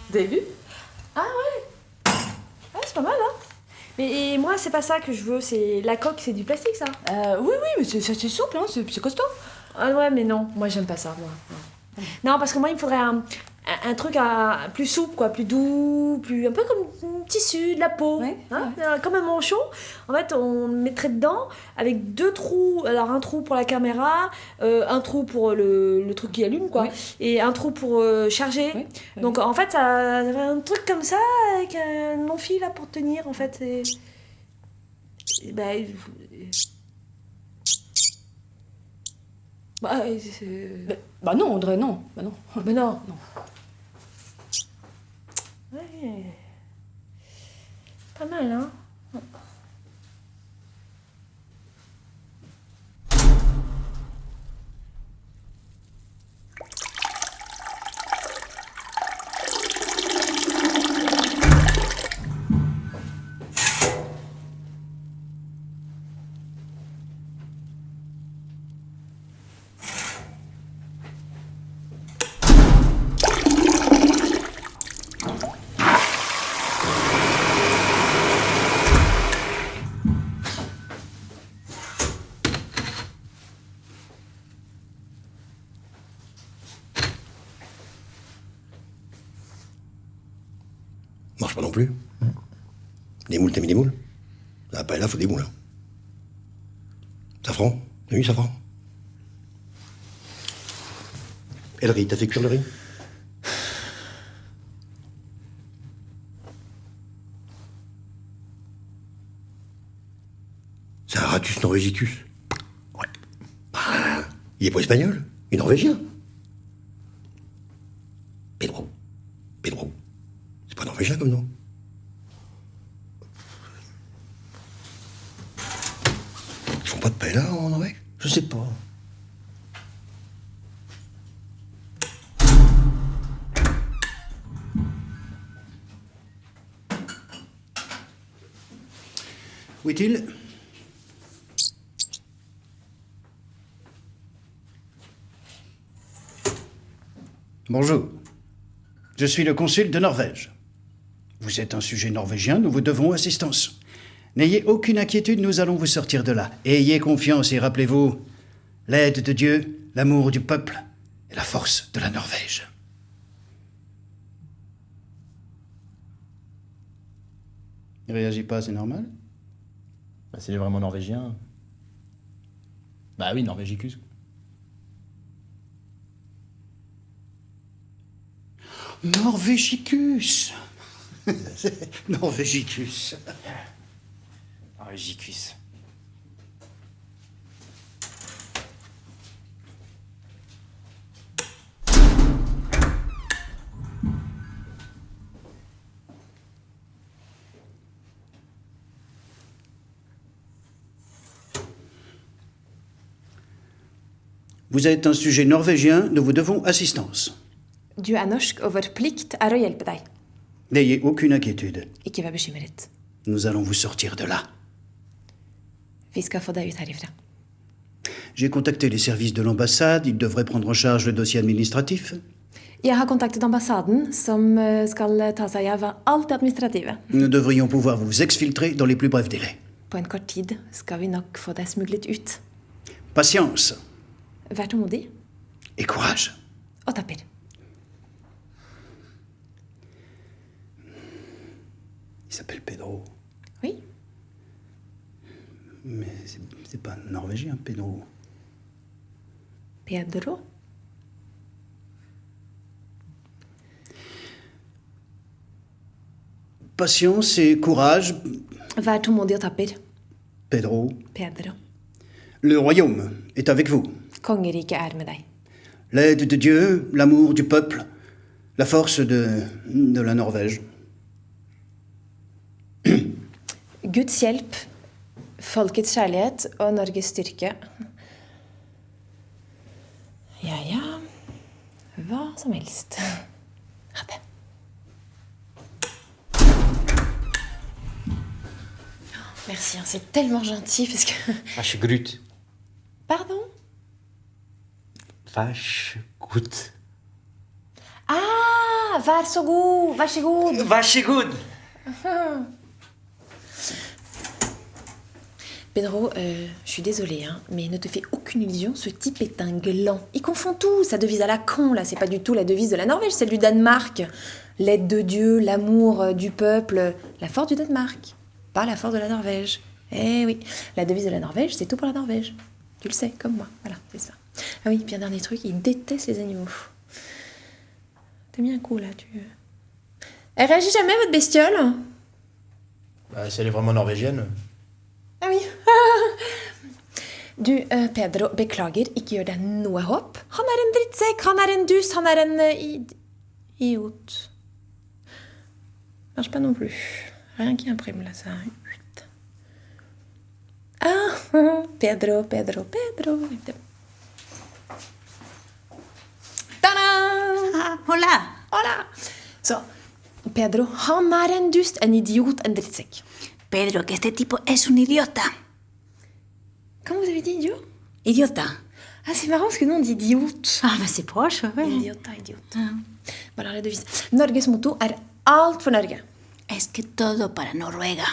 [SPEAKER 2] Vous avez vu? Ah ouais. Ouais, c'est pas mal, hein. Mais moi, c'est pas ça que je veux. C'est la coque, c'est du plastique, ça. Oui, oui, mais c'est souple, hein. C'est costaud. Ah ouais, mais non. Moi, j'aime pas ça, moi. Non, parce que moi, il me faudrait un truc plus souple, quoi, plus doux, plus un peu comme un tissu, de la peau, hein, comme un manchon. En fait, on le mettrait dedans avec 2 trous. Alors un trou pour la caméra, un trou pour le truc qui allume, quoi, et un trou pour charger. Donc en fait, ça un truc comme ça avec un long fil là pour tenir, en fait. Bah non, Audrey, non. Bah non. Mais non. Ouais. Pas mal, hein.
[SPEAKER 4] Marche pas non plus. Des moules, t'as mis des moules? Après là, faut des moules. Hein. Safran? T'as vu, Safran? Et le riz, t'as fait cuire le riz? C'est un Ratus norvegicus. Ouais. Bah, il est pas espagnol, il est norvégien. Pedro. C'est pas norvégien comme nom. Ils font pas de paella en Norvège? Je sais pas.
[SPEAKER 14] Où est-il? Bonjour. Je suis le consul de Norvège. Vous êtes un sujet norvégien, nous vous devons assistance. N'ayez aucune inquiétude, nous allons vous sortir de là. Ayez confiance et rappelez-vous, l'aide de Dieu, l'amour du peuple et la force de la Norvège. Il réagit pas, c'est normal?
[SPEAKER 12] Bah, s'il est vraiment norvégien. Bah oui, norvégicus.
[SPEAKER 14] Norvégicus. Norvégicus.
[SPEAKER 5] Norvégicus.
[SPEAKER 14] Vous êtes un sujet norvégien, nous vous devons assistance.
[SPEAKER 2] Du er norsk, og vår plikt er å hjelpe deg.
[SPEAKER 14] N'ayez aucune inquiétude.
[SPEAKER 2] Ikke vær bekymret.
[SPEAKER 14] Nous allons vous sortir de là.
[SPEAKER 2] Vi skal få deg ut herifra.
[SPEAKER 14] J'ai contacté les services de l'ambassade, ils devraient prendre en charge le dossier administratif.
[SPEAKER 2] Jeg har kontaktet ambassaden, som skal ta seg av alt det administrative.
[SPEAKER 14] Nous devrions pouvoir vous exfiltrer dans les plus brefs délais.
[SPEAKER 2] På en kort tid skal vi nok få deg smuglet ut.
[SPEAKER 14] Patience
[SPEAKER 2] Vær tålmodig
[SPEAKER 14] et courage.
[SPEAKER 2] og tapper.
[SPEAKER 14] Il s'appelle Pedro.
[SPEAKER 2] Oui.
[SPEAKER 14] Mais c'est pas norvégien, Pedro.
[SPEAKER 2] Pedro?
[SPEAKER 14] Patience et courage,
[SPEAKER 2] Vær tålmodig og tapper.
[SPEAKER 14] Pedro.
[SPEAKER 2] Pedro.
[SPEAKER 14] Le royaume est avec vous.
[SPEAKER 2] Kongeriket er med deg.
[SPEAKER 14] L'aide de Dieu, l'amour du peuple, la force de la Norvège.
[SPEAKER 2] Guds hjelp, folkets kjærlighet og Norges styrke. Ja, ja. Hva som helst. Ha det. Merci, hein, c'est tellement gentil parce que...
[SPEAKER 8] Varsågod.
[SPEAKER 2] Pardon?
[SPEAKER 8] Varsågod.
[SPEAKER 2] Ah, vær så god, vær så god.
[SPEAKER 8] Varsågod.
[SPEAKER 2] Pedro, je suis désolée, hein, mais ne te fais aucune illusion, ce type est un gland. Il confond tout, sa devise à la con, là, c'est pas du tout la devise de la Norvège, celle du Danemark. L'aide de Dieu, l'amour du peuple, la force du Danemark, pas la force de la Norvège. Eh oui, la devise de la Norvège, c'est tout pour la Norvège. Tu le sais, comme moi, voilà, c'est ça. Ah oui, puis un dernier truc, il déteste les animaux. T'as mis un coup, là, tu... Elle réagit jamais, votre bestiole?
[SPEAKER 10] Bah, si elle est vraiment norvégienne.
[SPEAKER 2] Ah oui. Du, Pedro, beklager, ikke gjør deg noe håp. Han er en drittsekk, han er en dus, han er en idiot. Marche pas non plus. Rien qui imprime, là, ça. Ah, Pedro, Pedro, Pedro. Ta-da!
[SPEAKER 6] Ah, hola.
[SPEAKER 2] Hola! Så, Pedro, han er en dust, en idiot, en drittsekk.
[SPEAKER 6] Pedro, que este tipo es un idiota.
[SPEAKER 2] Comment vous avez dit idiot?
[SPEAKER 6] Idiota.
[SPEAKER 2] Ah, c'est marrant parce que nous on dit idiote.
[SPEAKER 6] Ah, bah c'est proche, ouais.
[SPEAKER 2] Idiota, idiote. Bon, alors la devise. Norges motto er alt for Norge.
[SPEAKER 6] Es que todo para Noruega.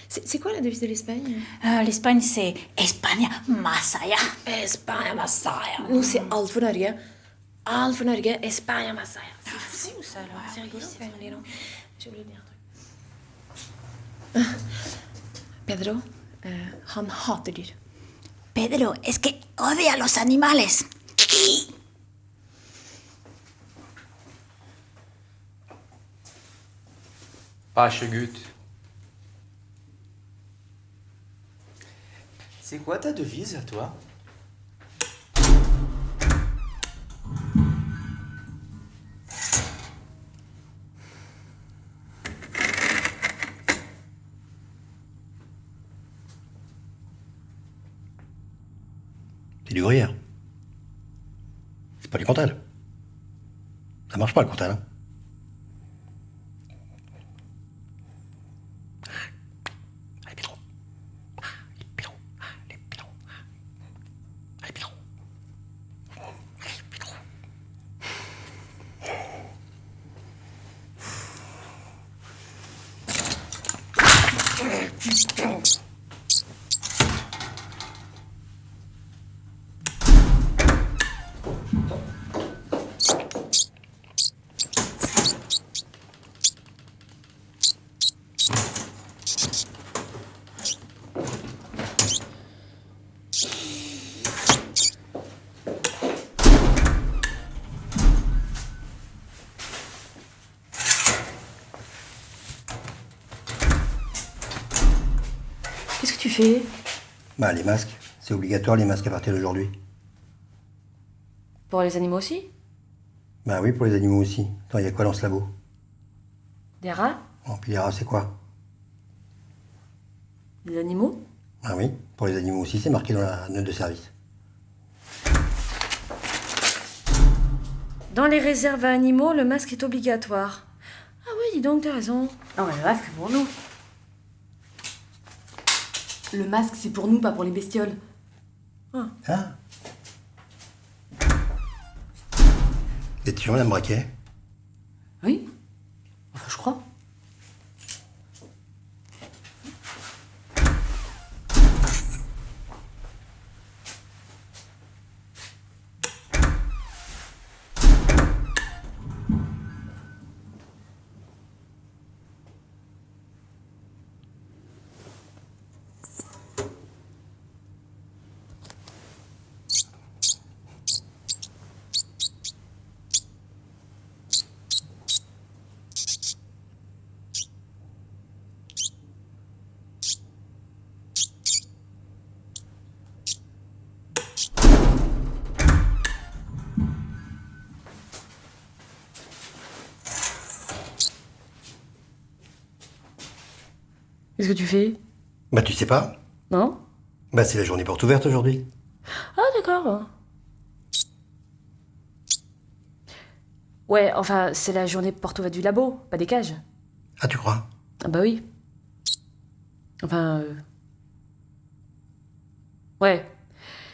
[SPEAKER 2] C'est quoi la devise de l'Espagne?
[SPEAKER 6] L'Espagne, c'est España más allá.
[SPEAKER 2] Espagne más allá. Nous, c'est alt for Norge. Alt for Norge, Espagne más allá. C'est fou ça, alors. C'est rigolo. J'ai oublié de dire un truc. Pedro, han hater dyr.
[SPEAKER 6] Pedro, es que odia a los animales.
[SPEAKER 8] Varsågod. C'est quoi ta devise à toi?
[SPEAKER 4] C'est du gruyère. C'est pas du Cantal. Ça marche pas le Cantal, hein. Allez, Pedro. Allez, Pedro. Allez, Pedro. Allez, Pedro. Allez, Pedro.
[SPEAKER 2] Qu'est-ce que tu fais?
[SPEAKER 4] Bah, les masques. C'est obligatoire, les masques à partir d'aujourd'hui.
[SPEAKER 2] Pour les animaux aussi?
[SPEAKER 4] Bah oui, pour les animaux aussi. Attends, il y a quoi dans ce labo?
[SPEAKER 2] Des rats?
[SPEAKER 4] Bon, puis les rats, c'est quoi?
[SPEAKER 2] Des animaux?
[SPEAKER 4] Ah oui, pour les animaux aussi, c'est marqué dans la note de service.
[SPEAKER 2] Dans les réserves à animaux, le masque est obligatoire. Ah oui, dis donc, t'as raison. Non, mais le masque, c'est pour nous.
[SPEAKER 15] Le masque, c'est pour nous, pas pour les bestioles.
[SPEAKER 4] Ah. Et tu Madame Braquet?
[SPEAKER 15] Oui. Enfin, je crois.
[SPEAKER 2] Qu'est-ce que tu fais?
[SPEAKER 4] Bah tu sais pas?
[SPEAKER 2] Non?
[SPEAKER 4] Bah c'est la journée porte ouverte aujourd'hui.
[SPEAKER 2] Ah, d'accord. Ouais, enfin, c'est la journée porte ouverte du labo, pas des cages.
[SPEAKER 4] Ah tu crois?
[SPEAKER 2] Ah bah oui. Enfin... Ouais.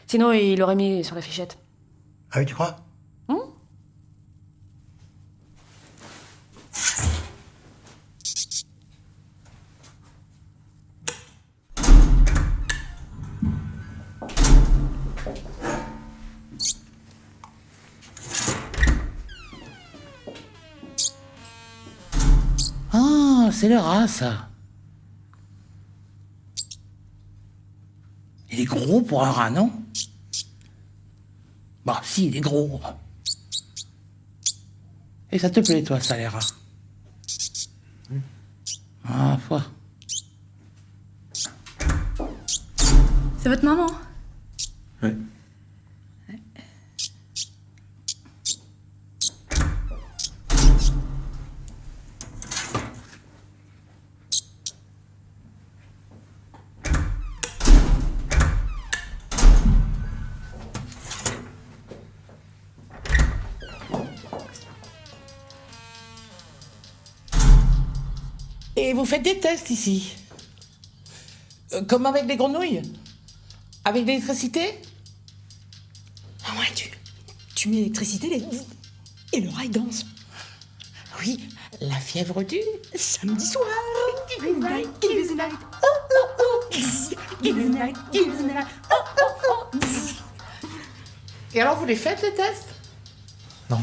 [SPEAKER 2] Sinon, il l'aurait mis sur la fichette.
[SPEAKER 4] Ah oui, tu crois?
[SPEAKER 8] Ah, c'est le rat, ça. Il est gros pour un rat, non? Bah, si, il est gros. Et ça te plaît, toi, ça, les rats? Ah, foi.
[SPEAKER 15] C'est votre maman?
[SPEAKER 5] Ouais.
[SPEAKER 8] Et vous faites des tests ici? Comme avec les grenouilles? Avec l'électricité?
[SPEAKER 9] Ah ouais, tu mets l'électricité et le rat il danse.
[SPEAKER 8] Oui, la fièvre du
[SPEAKER 9] Samedi soir.
[SPEAKER 15] Give us a night, give us a night. Oh, oh, oh. Give us a night, give us a night. Oh, oh, oh.
[SPEAKER 8] Et alors, vous les faites, les tests?
[SPEAKER 5] Non.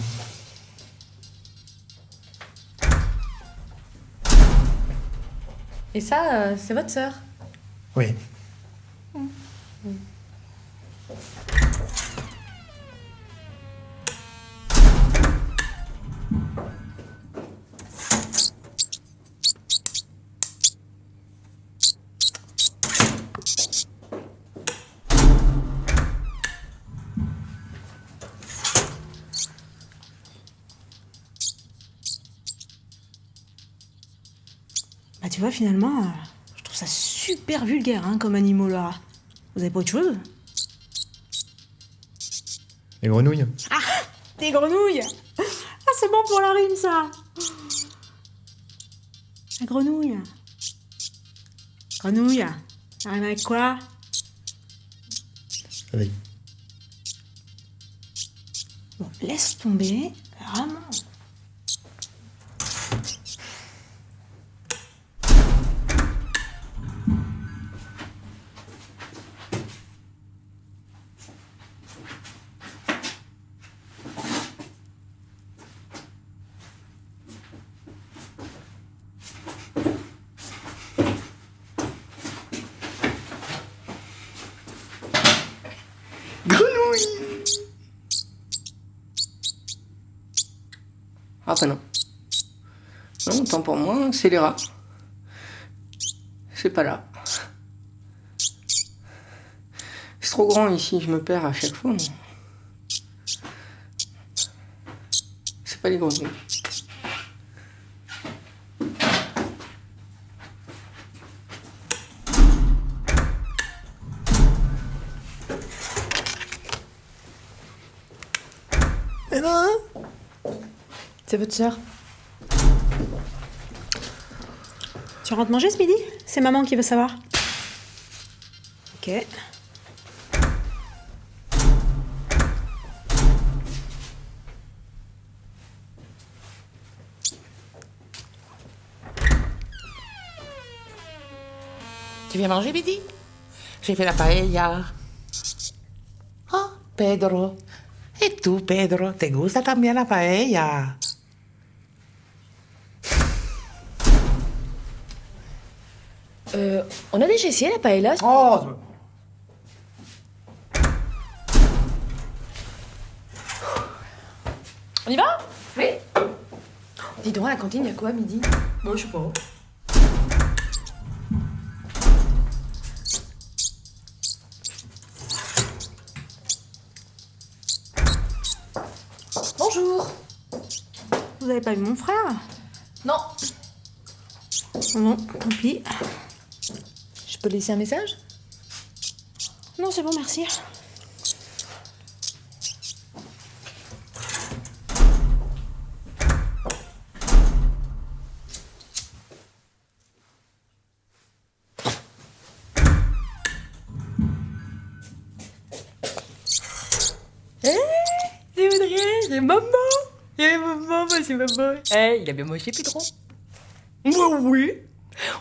[SPEAKER 2] Et ça, c'est votre sœur?
[SPEAKER 5] Oui.
[SPEAKER 9] Bah tu vois, finalement, je trouve ça super vulgaire hein, comme animaux, le rat. Vous avez pas autre chose?
[SPEAKER 5] Les grenouilles?
[SPEAKER 9] Ah, des grenouilles! Ah, c'est bon pour la rime, ça! La grenouille. Grenouille, ça rime avec quoi?
[SPEAKER 5] Avec.
[SPEAKER 9] Bon, laisse tomber, vraiment.
[SPEAKER 11] Ah bah non. Non, autant pour moi, c'est les rats. C'est pas là. C'est trop grand ici, je me perds à chaque fois. C'est pas les grenouilles.
[SPEAKER 9] Eh ben,
[SPEAKER 2] C'est votre sœur.
[SPEAKER 9] Tu rentres manger ce midi? C'est maman qui veut savoir. Ok.
[SPEAKER 11] Tu viens manger midi? J'ai fait la paella. Oh, Pedro. Et tú, Pedro, ¿te gusta también la paella?
[SPEAKER 2] On a déjà essayé la paella.
[SPEAKER 12] Oh,
[SPEAKER 2] On y va? Oui. Dis donc, à la cantine, il y a quoi à midi?
[SPEAKER 9] Bon, je sais pas.
[SPEAKER 2] Bonjour.
[SPEAKER 9] Vous avez pas vu mon frère?
[SPEAKER 2] Non.
[SPEAKER 9] Non, tant pis.
[SPEAKER 2] Je peux laisser un message?
[SPEAKER 9] Non, c'est bon, merci.
[SPEAKER 2] C'est Audrey, c'est maman. C'est maman, c'est maman. Il a bien mangé, Pedro. Moi, oui.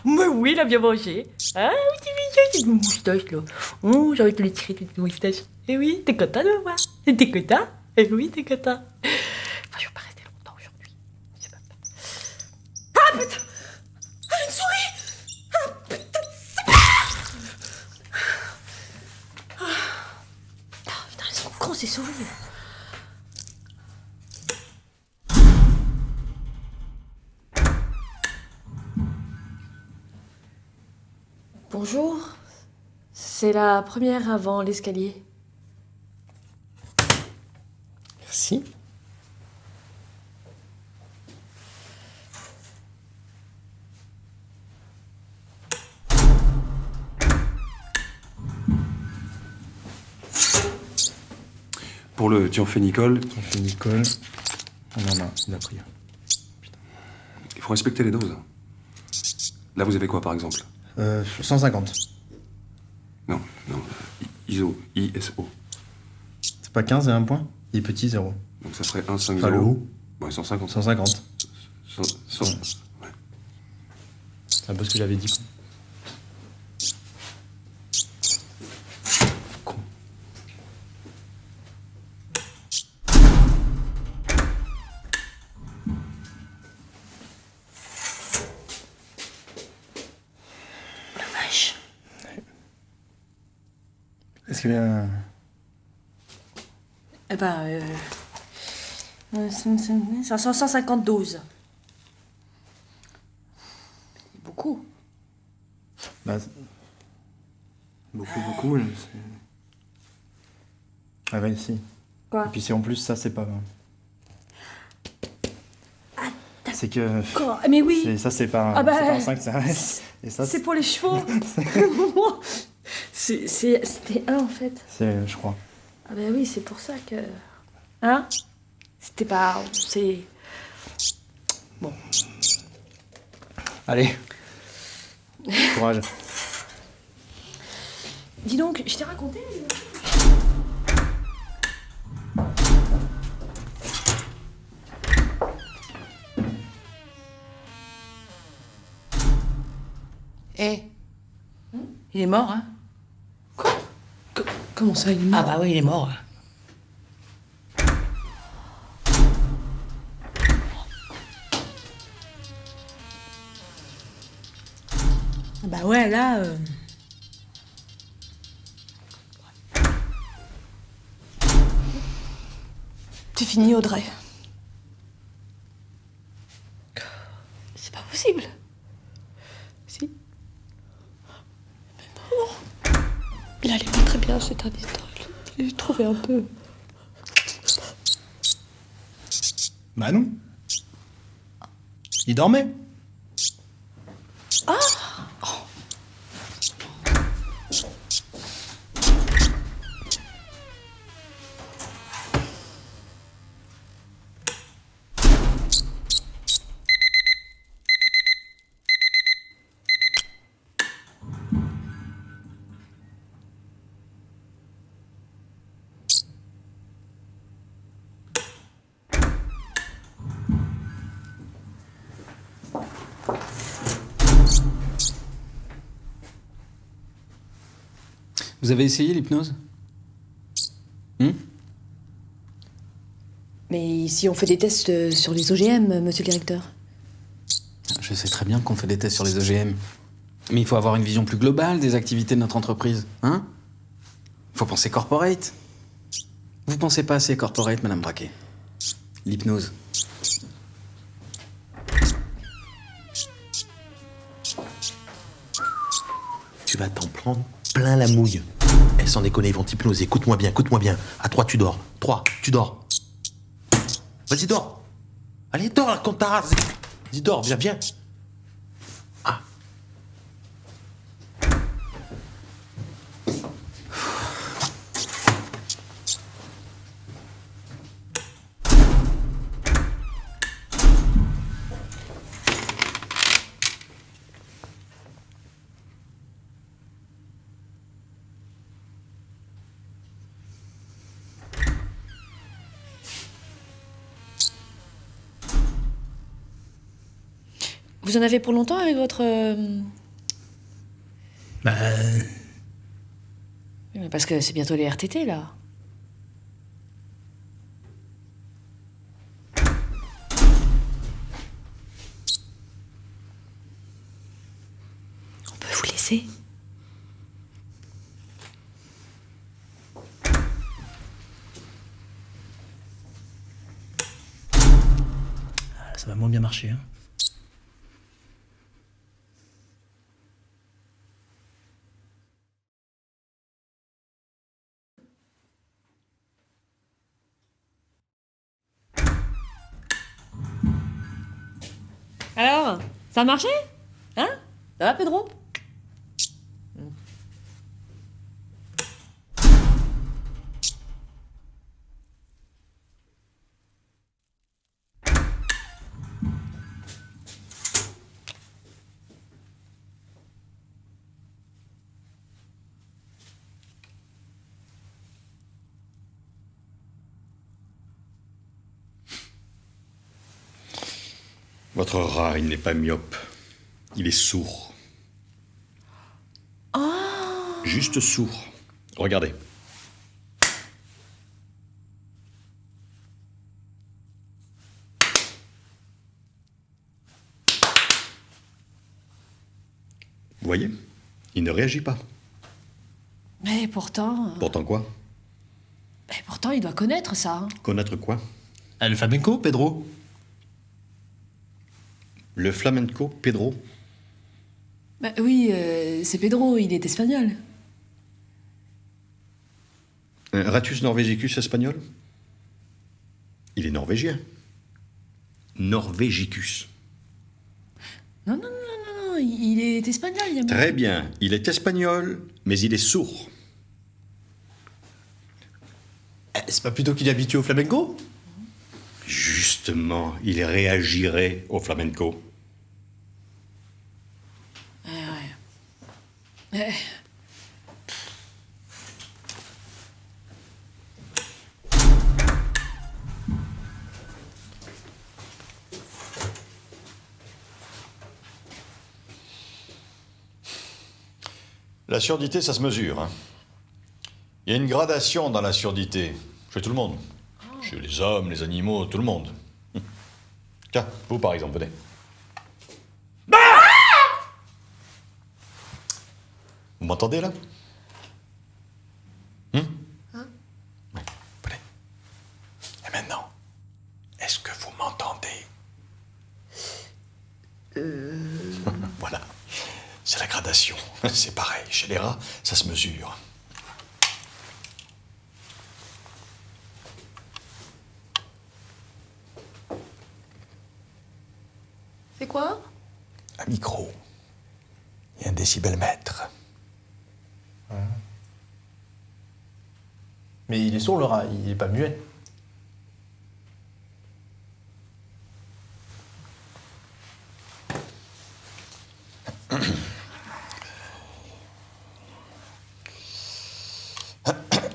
[SPEAKER 2] Moi, oui, il a bien mangé. Ah, oui, c'est une moustache, là. Oh, j'ai envie de lui tirer toute moustache. Eh oui, t'es content de me voir? T'es content? Eh oui, t'es content. Enfin, je vais pas rester longtemps aujourd'hui. C'est pas... Ah, putain! Ah, une souris! Ah, putain, c'est pas... Ah, putain, elles sont cons, ces souris. Bonjour, c'est la première avant l'escalier.
[SPEAKER 10] Merci.
[SPEAKER 7] Pour le thiamphénicol,
[SPEAKER 5] Nicole. On en a, il a pris.
[SPEAKER 7] il faut respecter les doses. Là, vous avez quoi, par exemple?
[SPEAKER 12] 150.
[SPEAKER 7] Non, ISO.
[SPEAKER 12] C'est pas 15 et un point? Il est petit, 0.
[SPEAKER 7] Donc ça ferait 1, 5,
[SPEAKER 12] Enfin,
[SPEAKER 7] 0.
[SPEAKER 12] le haut.
[SPEAKER 7] Ouais, 150.
[SPEAKER 12] 150.
[SPEAKER 7] 100. Ouais.
[SPEAKER 12] C'est un peu ce que j'avais dit. Quoi. Est-ce qu'il y a...
[SPEAKER 2] Eh ben, 152. Beaucoup.
[SPEAKER 12] Bah, beaucoup, c'est... Ah ouais, si.
[SPEAKER 2] Quoi?
[SPEAKER 12] Et puis c'est en plus, ça, c'est pas... C'est que...
[SPEAKER 2] Quoi? Mais oui.
[SPEAKER 12] Ça, c'est pas,
[SPEAKER 2] Ah bah,
[SPEAKER 12] c'est pas un 5, c'est un S. Et ça,
[SPEAKER 2] c'est pour les chevaux. C'était un en fait.
[SPEAKER 12] C'est, je crois.
[SPEAKER 2] Ah bah oui, c'est pour ça que... Hein? C'était pas... C'est... Bon.
[SPEAKER 12] Allez. Courage.
[SPEAKER 2] Dis donc, je t'ai raconté...
[SPEAKER 11] Eh, il est mort, hein?
[SPEAKER 2] Comment ça, il est mort?
[SPEAKER 11] Ah bah oui, il est mort.
[SPEAKER 9] Bah ouais, là...
[SPEAKER 2] C'est fini, Audrey. C'est pas possible. Si. Mais non. Il allait pas très bien cette année. Je l'ai trouvé un peu...
[SPEAKER 12] Bah non. Il dormait.
[SPEAKER 2] Ah!
[SPEAKER 3] Vous avez essayé l'hypnose?
[SPEAKER 2] Mais si on fait des tests sur les OGM, monsieur le directeur?
[SPEAKER 3] Je sais très bien qu'on fait des tests sur les OGM. Mais il faut avoir une vision plus globale des activités de notre entreprise, hein? Il faut penser corporate. Vous pensez pas assez corporate, Madame Braquet. L'hypnose.
[SPEAKER 16] Tu vas t'en prendre plein la mouille. Eh, sans déconner, ils vont t'hypnoser. Écoute-moi bien, écoute-moi bien. À 3, tu dors. 3, tu dors. Vas-y, dors. Allez, dors, raconte ta race. Vas-y, dors, viens, viens. Ah.
[SPEAKER 2] Vous en avez pour longtemps avec votre...
[SPEAKER 16] Bah...
[SPEAKER 2] Oui, mais parce que c'est bientôt les RTT, là. On peut vous laisser?
[SPEAKER 16] Ça va moins bien marcher, hein.
[SPEAKER 2] Alors, ça a marché? Hein? Ça va, Pedro?
[SPEAKER 13] Votre rat, il n'est pas myope. Il est sourd.
[SPEAKER 2] Oh!
[SPEAKER 13] Juste sourd. Regardez. Vous voyez? Il ne réagit pas.
[SPEAKER 2] Mais pourtant...
[SPEAKER 13] Pourtant quoi?
[SPEAKER 2] Mais pourtant, il doit connaître ça. Hein.
[SPEAKER 13] Connaître quoi?
[SPEAKER 12] Le flamenco, Pedro?
[SPEAKER 13] Le flamenco, Pedro?
[SPEAKER 2] Bah oui, c'est Pedro, il est espagnol.
[SPEAKER 13] Ratus norvegicus espagnol? Il est norvégien. Norvegicus.
[SPEAKER 2] Non, il est espagnol. Il y a
[SPEAKER 13] Très bien, il est espagnol, mais il est sourd.
[SPEAKER 12] C'est pas plutôt qu'il est habitué au flamenco?
[SPEAKER 13] Justement, il réagirait au flamenco.
[SPEAKER 2] Ouais.
[SPEAKER 17] La surdité, ça se mesure. Hein. Il y a une gradation dans la surdité, chez tout le monde. Chez les hommes, les animaux, tout le monde. Tiens, vous par exemple, venez. Vous m'entendez là? Oui, venez. Et maintenant, est-ce que vous m'entendez? Voilà. C'est la gradation. C'est pareil. Chez les rats, ça se mesure.
[SPEAKER 2] C'est quoi?
[SPEAKER 17] Un micro. Et un décibelmètre.
[SPEAKER 12] Mais il est sourd, le rat, il est pas muet.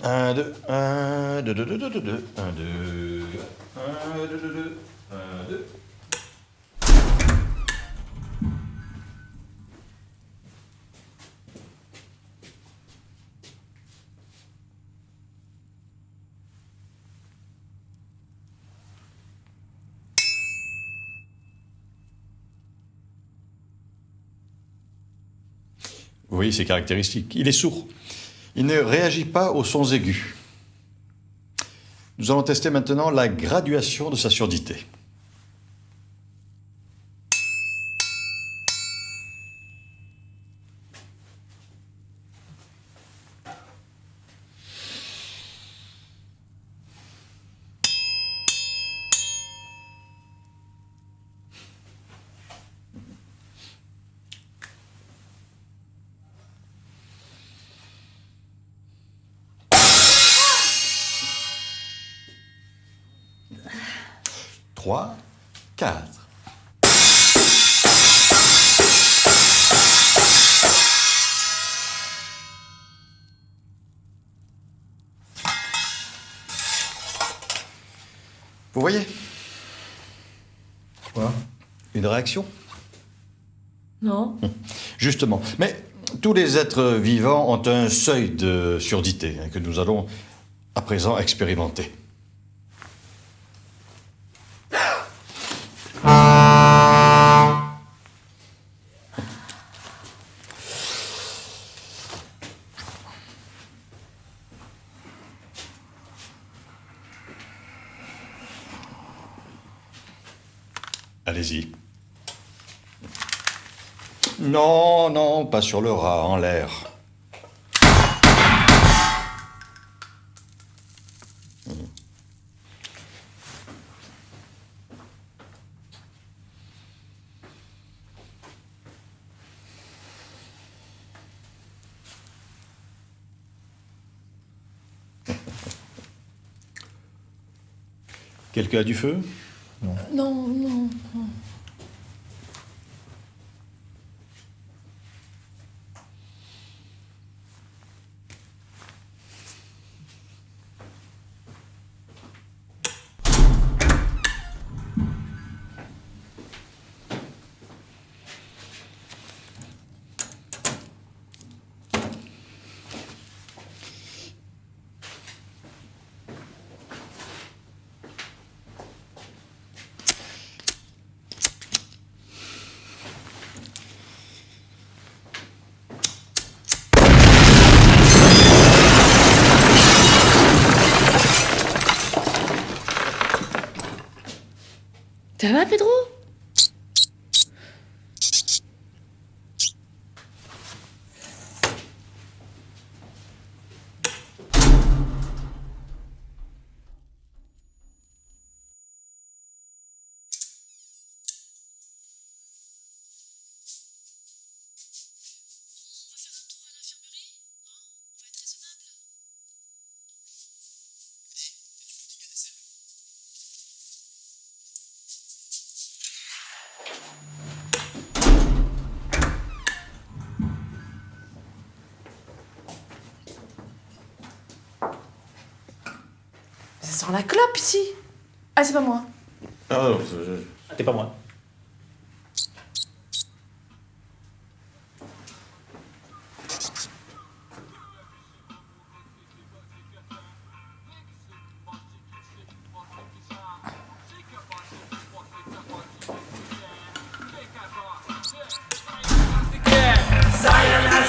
[SPEAKER 17] Un, deux, un, deux, deux, deux, deux, deux, deux, un, deux, un, deux, deux, deux, un, deux. voyez ses caractéristiques. Il est sourd. Il ne réagit pas aux sons aigus. Nous allons tester maintenant la graduation de sa surdité. Trois, 4. Vous voyez?
[SPEAKER 12] Quoi?
[SPEAKER 17] Une réaction?
[SPEAKER 2] Non.
[SPEAKER 17] Justement. Mais tous les êtres vivants ont un seuil de surdité que nous allons à présent expérimenter. Allez-y. Non, non, pas sur le rat, en l'air. Quelqu'un a du feu?
[SPEAKER 2] Non, non, non. Ça va, Pedro? Ça sent la clope ici. Ah, c'est pas moi.
[SPEAKER 5] Ah non, t'es pas moi.
[SPEAKER 15] Sayonara,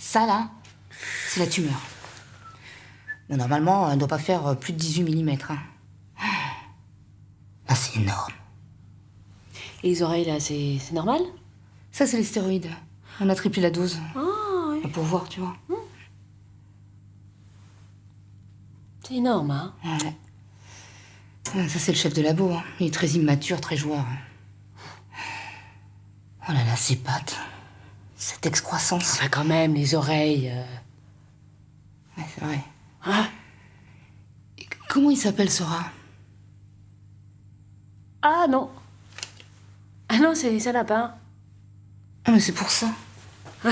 [SPEAKER 18] Ça, là, c'est la tumeur. Mais normalement, elle ne doit pas faire plus de 18 mm. Hein. Là, c'est énorme.
[SPEAKER 2] Et les oreilles, là, c'est normal?
[SPEAKER 18] Ça, c'est les stéroïdes. On a triplé la dose.
[SPEAKER 2] Ah, oui.
[SPEAKER 18] Pour voir, tu vois.
[SPEAKER 2] C'est énorme, hein?
[SPEAKER 18] Ouais. Ça, c'est le chef de labo. Hein. Il est très immature, très joueur. Oh là là, ses pattes. Cette excroissance.
[SPEAKER 2] Enfin, quand même, les oreilles.
[SPEAKER 18] Ouais, c'est vrai. Ah. Comment il s'appelle, ce rat?
[SPEAKER 2] Ah non. Ah non, c'est un lapin.
[SPEAKER 18] Ah, mais c'est pour ça.
[SPEAKER 2] Ouais.